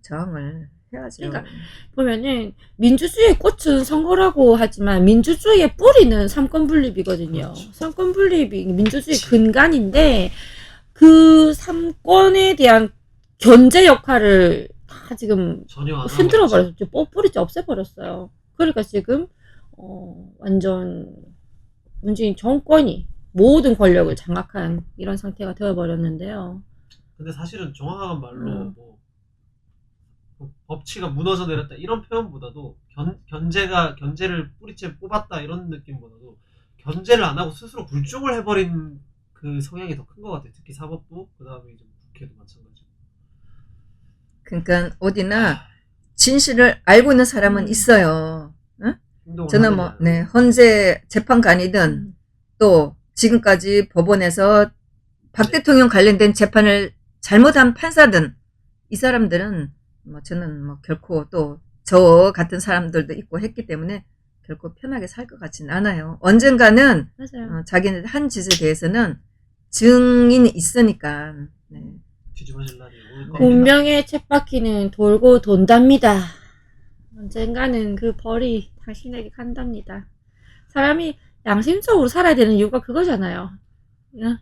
저항을 해야죠. 그러니까 보면은 민주주의의 꽃은 선거라고 하지만 민주주의의 뿌리는 삼권 분립이거든요. 그렇죠. 삼권 분립이 민주주의 근간인데 그 삼권에 대한 견제 역할을 다 지금 전혀 안 흔들어 하고 있죠. 버렸죠. 뿌리째 없애버렸어요. 그러니까 지금 완전 문재인 정권이 모든 권력을 장악한 이런 상태가 되어버렸는데요. 근데 사실은 정확한 말로 뭐 법치가 무너져 내렸다 이런 표현보다도 견제를 뿌리째 뽑았다 이런 느낌보다도 견제를 안 하고 스스로 굴종을 해버린 그 성향이 더 큰 것 같아요. 특히 사법부 그 다음에 이제 국회도 마찬가지고. 그러니까 어디나 진실을 알고 있는 사람은 있어요. 응? 저는 뭐 헌재 재판관이든 또 지금까지 법원에서 박 대통령 관련된 재판을 잘못한 판사든 이 사람들은 뭐 저는 뭐 결코 또 저 같은 사람들도 있고 했기 때문에 결코 편하게 살 것 같지는 않아요. 언젠가는 맞아요. 자기네 한 짓에 대해서는 증인이 있으니까. 네. 뒤집어질 날이 올 겁니다. 운명의 쳇바퀴는 돌고 돈답니다. 언젠가는 그 벌이 당신에게 간답니다. 사람이 양심적으로 살아야 되는 이유가 그거잖아요.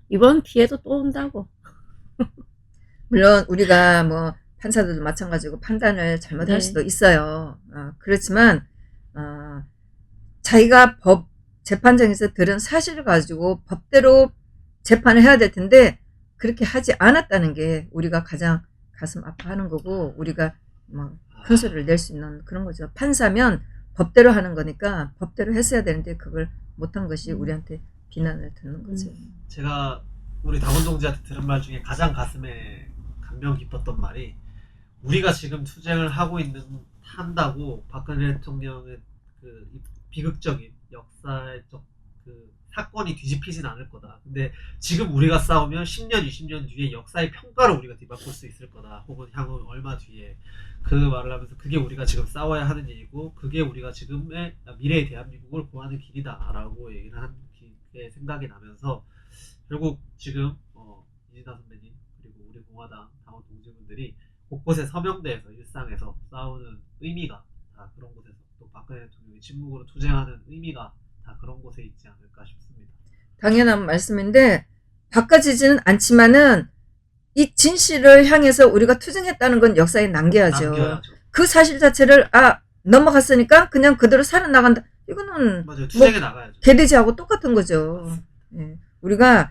이번 기회도 또 온다고. 물론 우리가 뭐 판사들도 마찬가지고 판단을 잘못할 네. 수도 있어요. 그렇지만 자기가 재판장에서 들은 사실을 가지고 법대로 재판을 해야 될 텐데 그렇게 하지 않았다는 게 우리가 가장 가슴 아파하는 거고 우리가 뭐 큰 소리를 낼 수 있는 그런 거죠. 판사면 법대로 하는 거니까 법대로 했어야 되는데 그걸 못한 것이 우리한테 비난을 듣는 거죠. 제가 우리 당원 동지한테 들은 말 중에 가장 가슴에 감명 깊었던 말이 우리가 지금 투쟁을 한다고 박근혜 대통령의 그 비극적인 역사적 그 사건이 뒤집히진 않을 거다. 근데 지금 우리가 싸우면 10년, 20년 뒤에 역사의 평가를 우리가 뒤바꿀 수 있을 거다. 혹은 향후 얼마 뒤에 그 말을 하면서 그게 우리가 지금 싸워야 하는 일이고 그게 우리가 지금의 미래의 대한민국을 구하는 길이다라고 얘기를 한 게 생각이 나면서 결국 지금 이진아 선배님 그리고 우리 공화당 당원 동지분들이 곳곳에 서명대에서 일상에서 싸우는 의미가 다 그런 곳에서 또 박근혜 대통령이 침묵으로 투쟁하는 의미가 다 그런 곳에 있지 않을까 싶습니다. 당연한 말씀인데 바꿔지지는 않지만은 이 진실을 향해서 우리가 투쟁했다는 건 역사에 남겨야죠. 그 사실 자체를 넘어갔으니까 그냥 그대로 살아나간다. 이거는 맞아요. 투쟁에 나가야죠. 개돼지하고 똑같은 거죠. 예. 우리가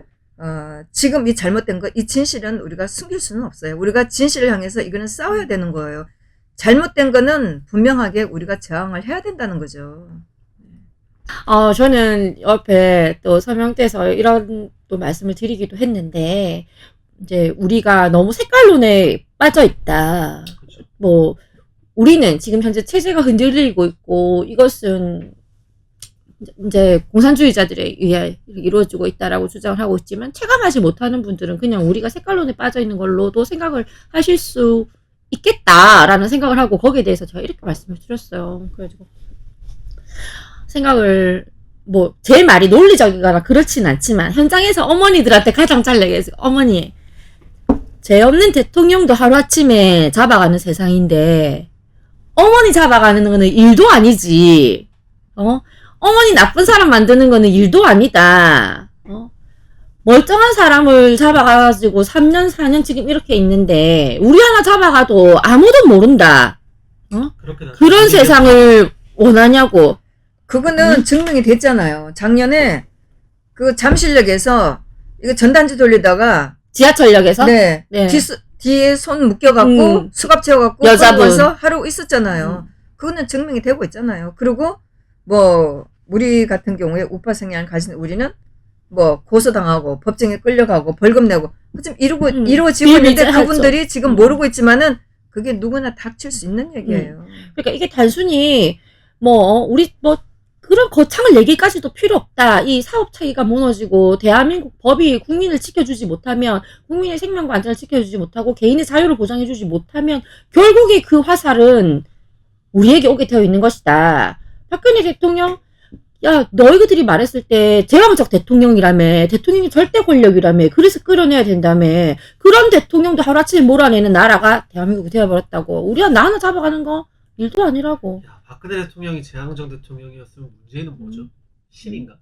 지금 이 잘못된 거, 이 진실은 우리가 숨길 수는 없어요. 우리가 진실을 향해서 이거는 싸워야 되는 거예요. 잘못된 거는 분명하게 우리가 저항을 해야 된다는 거죠. 저는 옆에 또 서명대에서 이런 또 말씀을 드리기도 했는데, 이제 우리가 너무 색깔론에 빠져 있다. 그렇죠. 뭐, 우리는 지금 현재 체제가 흔들리고 있고, 이것은 이제 공산주의자들에 의해 이루어지고 있다라고 주장을 하고 있지만, 체감하지 못하는 분들은 그냥 우리가 색깔론에 빠져 있는 걸로도 생각을 하실 수 있겠다라는 생각을 하고, 거기에 대해서 제가 이렇게 말씀을 드렸어요. 그래가지고, 생각을, 뭐, 제 말이 논리적이거나 그렇진 않지만, 현장에서 어머니들한테 가장 잘 얘기해서, 어머니, 죄 없는 대통령도 하루아침에 잡아가는 세상인데, 어머니 잡아가는 거는 일도 아니지. 어머니 나쁜 사람 만드는 거는 일도 아니다. 멀쩡한 사람을 잡아가지고 3년, 4년 지금 이렇게 있는데, 우리 하나 잡아가도 아무도 모른다. 그런 세상을 원하냐고. 그거는 증명이 됐잖아요. 작년에 그 잠실역에서 이거 전단지 돌리다가 지하철역에서 네. 네. 뒤에 손 묶여갖고 수갑 채워갖고 여자분. 와서 하루 있었잖아요. 그거는 증명이 되고 있잖아요. 그리고 뭐 우리 같은 경우에 우파 성향을 가진 우리는 뭐 고소당하고 법정에 끌려가고 벌금 내고 지금 이루어지고 있는데 비일비재하죠. 그분들이 지금 모르고 있지만은 그게 누구나 닥칠 수 있는 얘기예요. 그러니까 이게 단순히 뭐 우리 뭐 그런 거창한 얘기까지도 필요 없다. 이 사업 체계가 무너지고 대한민국 법이 국민을 지켜주지 못하면 국민의 생명과 안전을 지켜주지 못하고 개인의 자유를 보장해주지 못하면 결국에 그 화살은 우리에게 오게 되어 있는 것이다. 박근혜 대통령 야 너희들이 말했을 때 제왕적 대통령이라며 대통령이 절대 권력이라며 그래서 끌어내야 된다며 그런 대통령도 하루아침에 몰아내는 나라가 대한민국이 되어버렸다고. 우리가 나 하나 잡아가는 거 일도 아니라고. 야, 박근혜 대통령이 재앙정 대통령이었으면 문재인은 뭐죠? 신인가?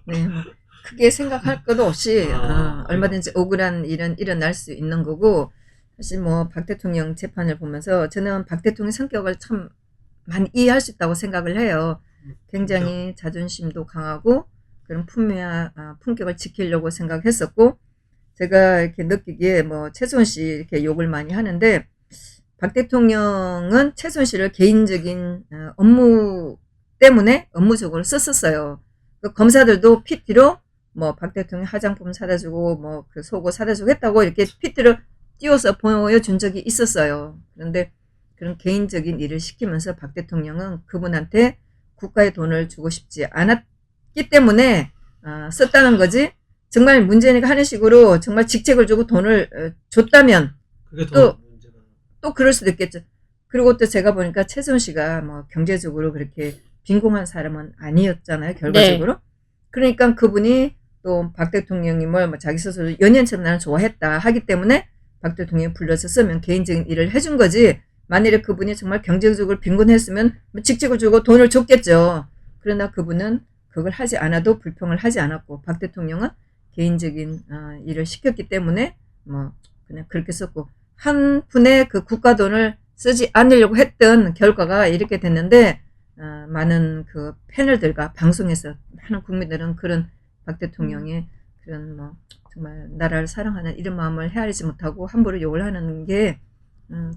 네, 뭐 크게 생각할 것도 없이 아, 얼마든지 억울한 일은 일어날 수 있는 거고 사실 뭐 박 대통령 재판을 보면서 저는 박 대통령 성격을 참 많이 이해할 수 있다고 생각을 해요. 굉장히 자존심도 강하고 그런 품격을 지키려고 생각했었고 제가 이렇게 느끼기에 뭐 최소은 씨 이렇게 욕을 많이 하는데 박 대통령은 최소은 씨를 개인적인 업무 때문에 업무적으로 썼었어요. 그 검사들도 PT로 뭐 박 대통령 화장품 사다 주고 뭐 그 속옷 사다 주고 했다고 이렇게 PT로 띄워서 보여준 적이 있었어요. 그런데 그런 개인적인 일을 시키면서 박 대통령은 그분한테 국가의 돈을 주고 싶지 않았기 때문에 썼다는 거지. 정말 문재인이가 하는 식으로 정말 직책을 주고 돈을 줬다면 그게 더 문제가. 또 그럴 수도 있겠죠. 그리고 또 제가 보니까 최소은 씨가 뭐 경제적으로 그렇게 빈곤한 사람은 아니었잖아요. 결과적으로. 그러니까 그분이 또 박 대통령이 뭐 자기 스스로 연예인처럼 나는 좋아했다 하기 때문에 박 대통령이 불러서 쓰면 개인적인 일을 해준 거지. 만일에 그분이 정말 경제적으로 빈곤했으면 직책을 주고 돈을 줬겠죠. 그러나 그분은 그걸 하지 않아도 불평을 하지 않았고 박 대통령은 개인적인 일을 시켰기 때문에 뭐 그냥 그렇게 썼고 한 푼의 그 국가 돈을 쓰지 않으려고 했던 결과가 이렇게 됐는데 많은 그 패널들과 방송에서 많은 국민들은 그런 박 대통령의 그런 뭐 정말 나라를 사랑하는 이런 마음을 헤아리지 못하고 함부로 욕을 하는 게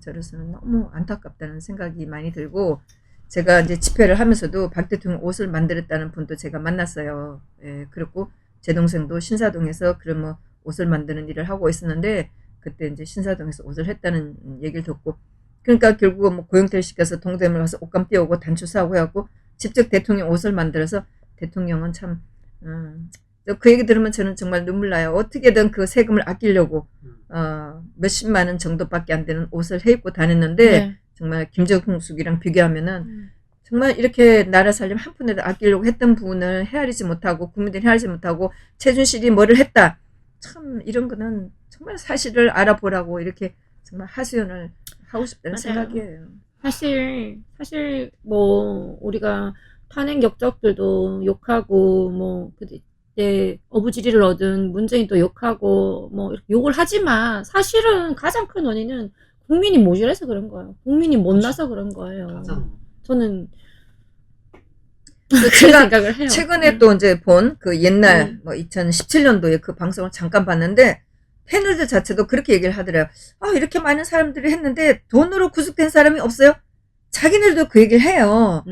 저로서는 너무 안타깝다는 생각이 많이 들고 제가 이제 집회를 하면서도 박 대통령 옷을 만들었다는 분도 제가 만났어요. 예, 그리고 제 동생도 신사동에서 그런 뭐 옷을 만드는 일을 하고 있었는데 그때 이제 신사동에서 옷을 했다는 얘기를 듣고 그러니까 결국은 뭐 고영태 시켜서 동대문을 가서 옷감 띄우고 단추 사고 해갖고 직접 대통령 옷을 만들어서 대통령은 참 그 얘기 들으면 저는 정말 눈물 나요. 어떻게든 그 세금을 아끼려고 몇십만 원 정도밖에 안 되는 옷을 해 입고 다녔는데 네. 정말 김정숙이랑 비교하면은 정말 이렇게 나라 살림 한 푼에도 아끼려고 했던 부분을 헤아리지 못하고 국민들이 헤아리지 못하고 최준실이 뭐를 했다. 참 이런 거는 정말 사실을 알아보라고 이렇게 정말 하소연을 하고 싶다는 맞아요. 생각이에요. 사실 뭐 우리가 탄핵 역적들도 욕하고 뭐 그때 어부지리를 얻은 문재인도 욕하고 뭐 이렇게 욕을 하지만 사실은 가장 큰 원인은 국민이 모질해서 그런 거예요. 국민이 못나서 그런 거예요. 가장 저는 제가 그런 생각을 해요. 최근에 또 이제 본 그 옛날 뭐 2017년도에 그 방송을 잠깐 봤는데 패널들 자체도 그렇게 얘기를 하더래요. 이렇게 많은 사람들이 했는데 돈으로 구속된 사람이 없어요? 자기네들도 그 얘기를 해요.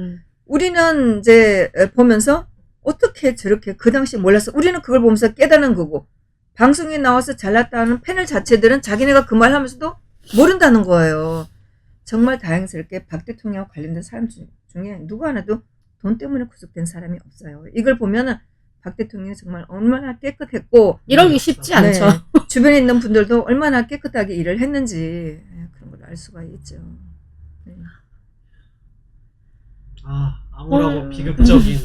우리는 이제 보면서 어떻게 저렇게 그 당시 몰랐어. 우리는 그걸 보면서 깨닫는 거고 방송에 나와서 잘났다는 패널 자체들은 자기네가 그 말 하면서도 모른다는 거예요. 정말 다행스럽게 박 대통령과 관련된 사람 중에 누구 하나도 돈 때문에 구속된 사람이 없어요. 이걸 보면은 박 대통령이 정말 얼마나 깨끗했고 이러기 쉽지 않죠. 네, 주변에 있는 분들도 얼마나 깨끗하게 일을 했는지 그런 걸 알 수가 있죠. 네. 암울하고 비극적인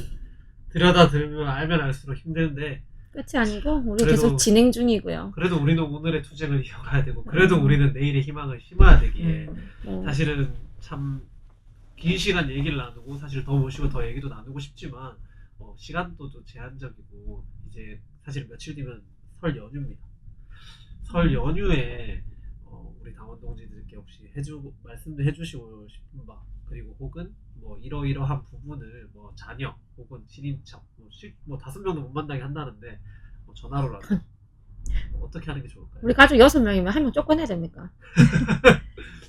들여다 들으면 알면 알수록 힘든데 끝이 아니고 우리 그래도- 계속 진행 중이고요. 그래도 우리는 오늘의 투쟁을 이어가야 되고 그래도 우리는 내일의 희망을 심어야 되기에 뭐, 사실은 참 긴 시간 얘기를 나누고 사실 더 모시고 더 얘기도 나누고 싶지만 시간도 좀 제한적이고 이제 사실 며칠 뒤면 설 연휴입니다. 설 연휴에 우리 당원 동지들께 혹시 말씀도 해주시고 싶은 바 그리고 혹은 뭐 이러이러한 부분을 뭐 자녀 혹은 친인척 뭐 5명도 못 만나게 한다는데 전화로라도 어떻게 하는 게 좋을까요? 우리 가족 6명이면 1명 쫓겨내야 됩니까?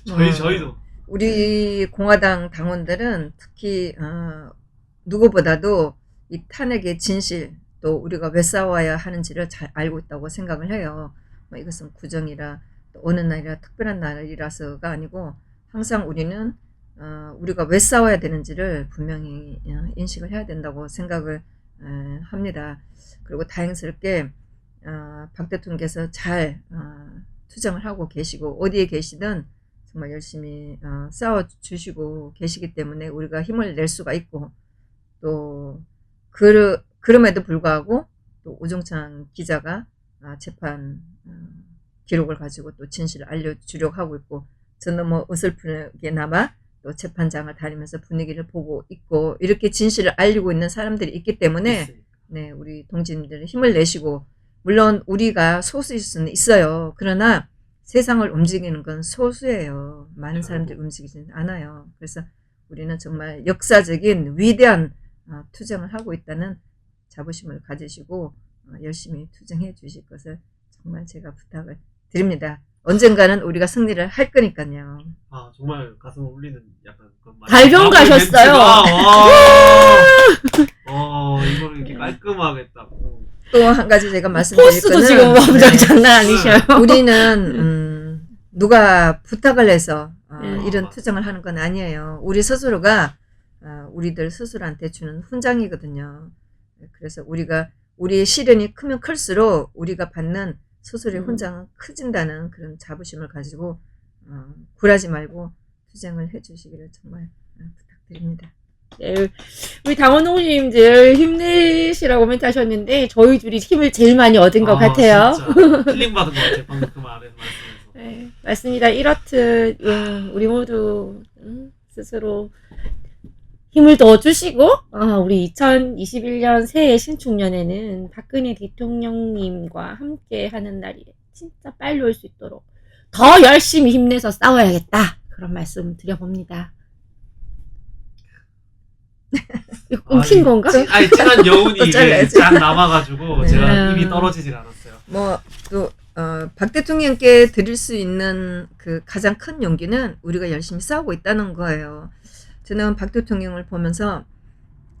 저희도 우리 공화당 당원들은 특히 누구보다도 이 탄핵의 진실 또 우리가 왜 싸워야 하는지를 잘 알고 있다고 생각을 해요. 뭐 이것은 구정이라 또 어느 날이라 특별한 날이라서가 아니고 항상 우리는 우리가 왜 싸워야 되는지를 분명히 인식을 해야 된다고 생각을 합니다. 그리고 다행스럽게 박 대통령께서 잘 투쟁을 하고 계시고 어디에 계시든 정말 열심히 싸워주시고 계시기 때문에 우리가 힘을 낼 수가 있고 또 그럼에도 불구하고 또 오종찬 기자가 재판 기록을 가지고 또 진실을 알려주려고 하고 있고 저는 뭐 어설프게나마 또 재판장을 다니면서 분위기를 보고 있고 이렇게 진실을 알리고 있는 사람들이 있기 때문에 있으니까. 네, 우리 동지님들 힘을 내시고 물론 우리가 소수일 수는 있어요. 그러나 세상을 움직이는 건 소수예요. 많은 사람들이 움직이지는 않아요. 그래서 우리는 정말 역사적인 위대한 투쟁을 하고 있다는 자부심을 가지시고 열심히 투쟁해 주실 것을 정말 제가 부탁을 드립니다. 언젠가는 우리가 승리를 할 거니까요. 아 정말 가슴 울리는 약간 그런 달병 가셨어요. 이걸 이렇게 깔끔하게 딱. 또 한 가지 제가 말씀드릴 포스도 거는 지금 완전 장난 아니셔요. 우리는 누가 부탁을 해서 이런 맞아. 투쟁을 하는 건 아니에요. 우리 스스로가 우리들 스스로한테 주는 훈장이거든요. 그래서 우리의 시련이 크면 클수록 우리가 받는 스스로의 훈장은 커진다는 그런 자부심을 가지고 굴하지 말고 투쟁을 해주시기를 정말 부탁드립니다. 네, 우리 당원동님들 힘내시라고 멘트 하셨는데 저희 둘이 힘을 제일 많이 얻은 것 같아요. 진짜 힐링 받은 것 같아요. 방금 그 말에서 말씀해서. 네, 맞습니다. 이렇듯 우리 모두 스스로 힘을 더 주시고 우리 2021년 새해 신축년에는 박근혜 대통령님과 함께 하는 날이 진짜 빨리 올 수 있도록 더 열심히 힘내서 싸워야겠다. 그런 말씀 드려봅니다. 이거 끊긴 건가? 아니 찐한 여운이 이게 잘라야지. 쫙 남아가지고 네. 제가 입이 떨어지질 않았어요. 뭐 또 박 대통령께 드릴 수 있는 그 가장 큰 용기는 우리가 열심히 싸우고 있다는 거예요. 저는 박 대통령을 보면서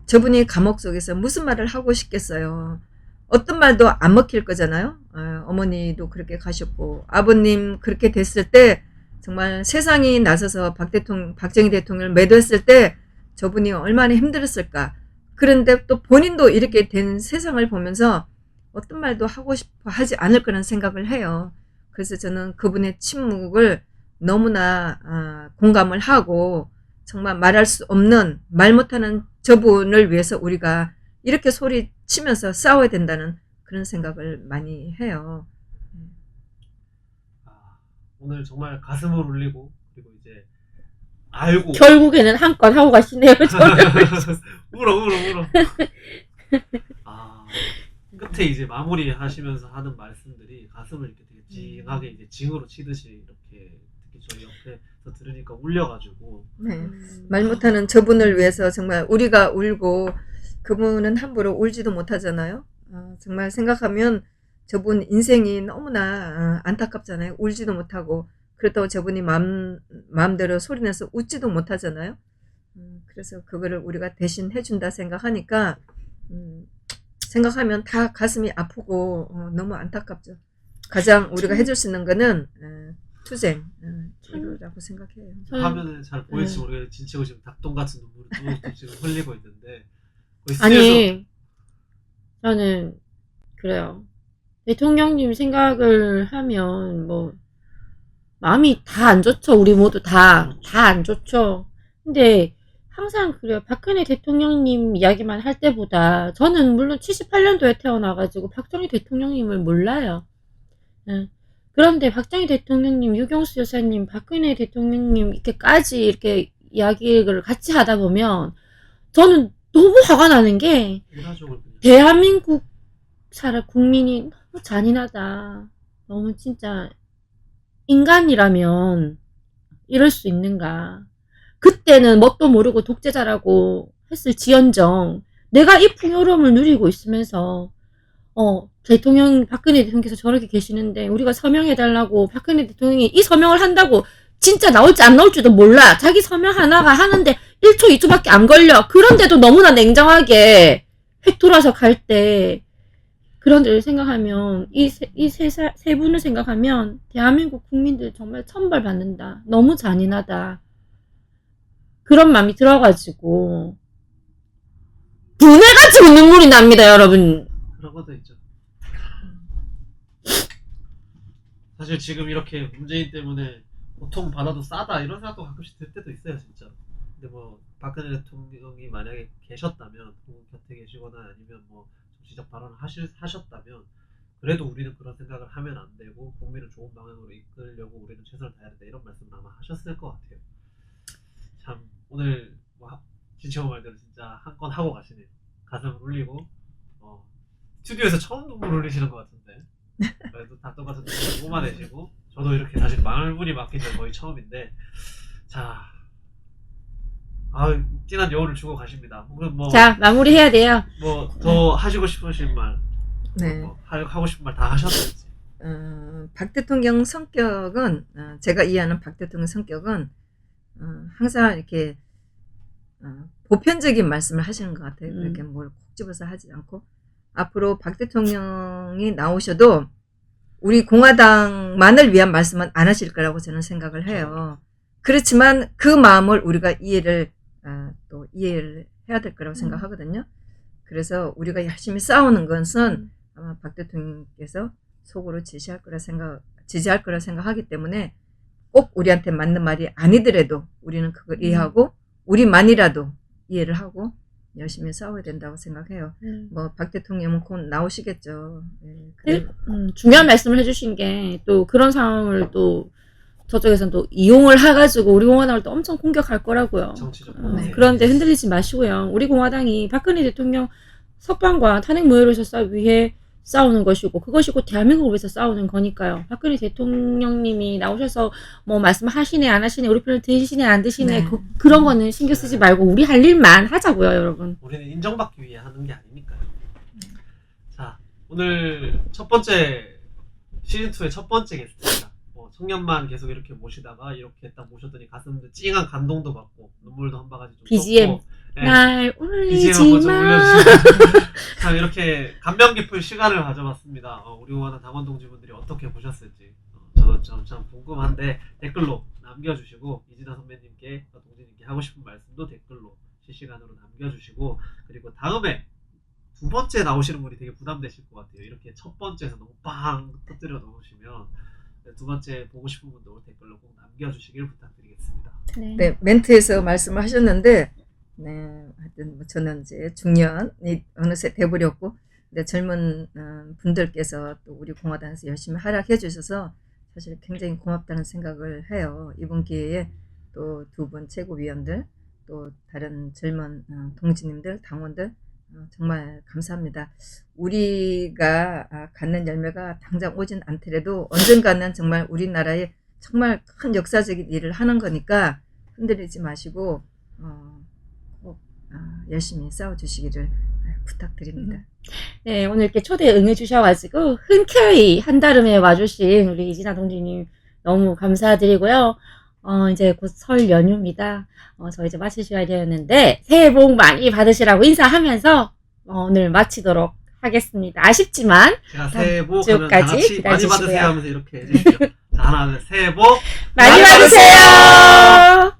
저분이 감옥 속에서 무슨 말을 하고 싶겠어요. 어떤 말도 안 먹힐 거잖아요. 어머니도 그렇게 가셨고 아버님 그렇게 됐을 때 정말 세상이 나서서 박정희 대통령을 매도했을 때 저분이 얼마나 힘들었을까. 그런데 또 본인도 이렇게 된 세상을 보면서 어떤 말도 하고 싶어 하지 않을 거라는 생각을 해요. 그래서 저는 그분의 침묵을 너무나 공감을 하고 정말 말할 수 없는 말 못하는 저분을 위해서 우리가 이렇게 소리치면서 싸워야 된다는 그런 생각을 많이 해요. 오늘 정말 가슴을 울리고 그리고 이제 알고 결국에는 한 건 하고 가시네요. 울어. 끝에 이제 마무리 하시면서 하는 말씀들이 가슴을 이렇게 되게 찡하게 이제 징으로 치듯이 이렇게 특히 저희 옆에서 들으니까 울려가지고 네. 말 못하는 저분을 위해서 정말 우리가 울고 그분은 함부로 울지도 못하잖아요. 정말 생각하면 저분 인생이 너무나 안타깝잖아요. 울지도 못하고 그렇다고 저분이 마음대로 소리내서 웃지도 못하잖아요. 그래서 그거를 우리가 대신 해준다 생각하니까 생각하면 다 가슴이 아프고 너무 안타깝죠. 가장 우리가 해줄 수 있는 거는 투쟁이라고 생각해요. 화면에 잘 보일지 모르겠는데 진짜 지금 닭똥 같은 눈물이 또 지금 흘리고 있는데 아니 저는 그래요. 대통령님 생각을 하면 뭐 마음이 다 안 좋죠. 우리 모두 다 안 좋죠. 근데 항상 그래요. 박근혜 대통령님 이야기만 할 때보다 저는 물론 78년도에 태어나가지고 박정희 대통령님을 몰라요. 그런데 박정희 대통령님, 유경수 여사님, 박근혜 대통령님 이렇게까지 이렇게 이야기를 같이 하다 보면 저는 너무 화가 나는 게 대한민국 국민이 너무 잔인하다. 너무 진짜 인간이라면 이럴 수 있는가. 그때는 뭣도 모르고 독재자라고 했을 지언정 내가 이 풍요로움을 누리고 있으면서 대통령 박근혜 대통령께서 저렇게 계시는데 우리가 서명해달라고 박근혜 대통령이 이 서명을 한다고 진짜 나올지 안 나올지도 몰라. 자기 서명 하나가 하는데 1초, 2초밖에 안 걸려. 그런데도 너무나 냉정하게 획 돌아서 갈 때 그런 데를 생각하면 이 세 분을 생각하면 대한민국 국민들 정말 천벌 받는다. 너무 잔인하다. 그런 마음이 들어가지고 분해가지고 눈물이 납니다, 여러분. 그런 것도 있죠. 사실 지금 이렇게 문재인 때문에 고통 받아도 싸다 이런 생각도 가끔씩 들 때도 있어요, 진짜. 근데 뭐 박근혜 대통령이 만약에 계셨다면, 혹은 곁에 계시거나 아니면 뭐 정치적 발언을 하셨다면, 그래도 우리는 그런 생각을 하면 안 되고 국민을 좋은 방향으로 이끌려고 우리는 최선을 다해야 된다 이런 말씀을 아마 하셨을 것 같아요. 참 오늘 뭐 진치호 말대로 진짜 한 건 하고 가시네요. 가슴을 울리고 스튜디오에서 처음 눈물 흘리시는 것 같은데 그래도 다 똑같은 눈물 뿜어내시고, 저도 이렇게 사실 말문이 막힌 적 거의 처음인데, 자, 진한 여운을 주고 가십니다. 혹은 뭐 자, 마무리해야 돼요. 뭐 더 하시고 싶으신 말, 네. 뭐 하고 싶은 말 다 하셨는지. 박 대통령 성격은 제가 이해하는 박 대통령 성격은 항상 이렇게 보편적인 말씀을 하시는 것 같아요. 그렇게 뭘 콕 집어서 하지 않고, 앞으로 박 대통령이 나오셔도 우리 공화당만을 위한 말씀은 안 하실 거라고 저는 생각을 해요. 그렇지만 그 마음을 우리가 이해를 해야 될 거라고 생각하거든요. 그래서 우리가 열심히 싸우는 것은 아마 박 대통령께서 속으로 지지할 거라 생각하기 때문에 꼭 우리한테 맞는 말이 아니더라도 우리는 그걸 이해하고 우리만이라도 이해를 하고 열심히 싸워야 된다고 생각해요. 뭐 박 대통령은 곧 나오시겠죠. 네, 중요한 말씀을 해주신 게 또 그런 상황을 또 저쪽에서는 또 이용을 해가지고 우리 공화당을 또 엄청 공격할 거라고요. 정치적. 네. 그런데 흔들리지 마시고요. 우리 공화당이 박근혜 대통령 석방과 탄핵 무효를 위해 싸우는 것이고, 그것이 곧 대한민국을 위해서 싸우는 거니까요. 박근혜 대통령님이 나오셔서 뭐 말씀하시네 안 하시네, 우리 편을 드시네 안 드시네, 네. 그런 거는 신경 쓰지 말고 우리 할 일만 하자고요, 여러분. 우리는 인정받기 위해 하는 게 아니니까요. 자, 오늘 첫 번째 시즌2의 첫 번째 게스트입니다. 청년만 계속 이렇게 모시다가 이렇게 딱 모셨더니 가슴 찡한 감동도 받고 눈물도 한 바가지 좀 BGM. 쏟고, 날 BGM 한번 울리지 좀 마. 올려주시면 참 이렇게 감명 깊은 시간을 가져봤습니다. 우리 공화당 당원 동지분들이 어떻게 보셨을지 저도 참 궁금한데 댓글로 남겨주시고, 이진아 선배님께 동지님께 하고 싶은 말씀도 댓글로 실시간으로 남겨주시고, 그리고 다음에 두 번째 나오시는 분이 되게 부담되실 것 같아요. 이렇게 첫 번째에서 너무 빵 터뜨려 놓으시면 두 번째 보고 싶은 분도 댓글로 꼭 남겨주시길 부탁드리겠습니다. 네, 멘트에서 말씀을 하셨는데, 네, 하여튼 뭐 저는 이제 중년이 어느새 돼버렸고, 근데 젊은 분들께서 또 우리 공화당에서 열심히 활약해 주셔서 사실 굉장히 고맙다는 생각을 해요. 이번 기회에 또 두 분 최고위원들, 또 다른 젊은 동지님들, 당원들 정말 감사합니다. 우리가 갖는 열매가 당장 오진 않더라도 언젠가는 정말 우리나라에 정말 큰 역사적인 일을 하는 거니까 흔들리지 마시고 꼭 열심히 싸워주시기를 부탁드립니다. 네, 오늘 이렇게 초대 응해주셔가지고 흔쾌히 한달음에 와주신 우리 이진아 동지님 너무 감사드리고요. 이제 곧 설 연휴입니다. 저 이제 마치셔야 되는데 새해 복 많이 받으시라고 인사하면서 오늘 마치도록 하겠습니다. 아쉽지만 제가 새해 복 하면 다 주까지 같이 많이 기다려주시고요. 받으세요 하면서 이렇게 해주시죠. 자, 하나, 둘, 새해 복 많이 받으세요.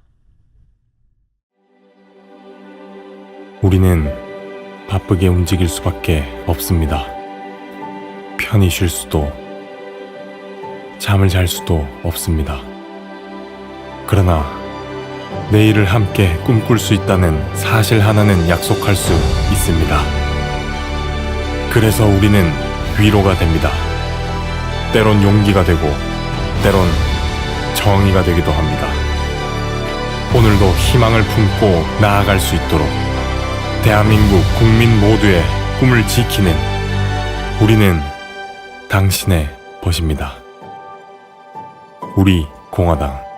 우리는 바쁘게 움직일 수밖에 없습니다. 편히 쉴 수도, 잠을 잘 수도 없습니다. 그러나 내일을 함께 꿈꿀 수 있다는 사실 하나는 약속할 수 있습니다. 그래서 우리는 위로가 됩니다. 때론 용기가 되고, 때론 정의가 되기도 합니다. 오늘도 희망을 품고 나아갈 수 있도록 대한민국 국민 모두의 꿈을 지키는 우리는 당신의 벗입니다. 우리 공화당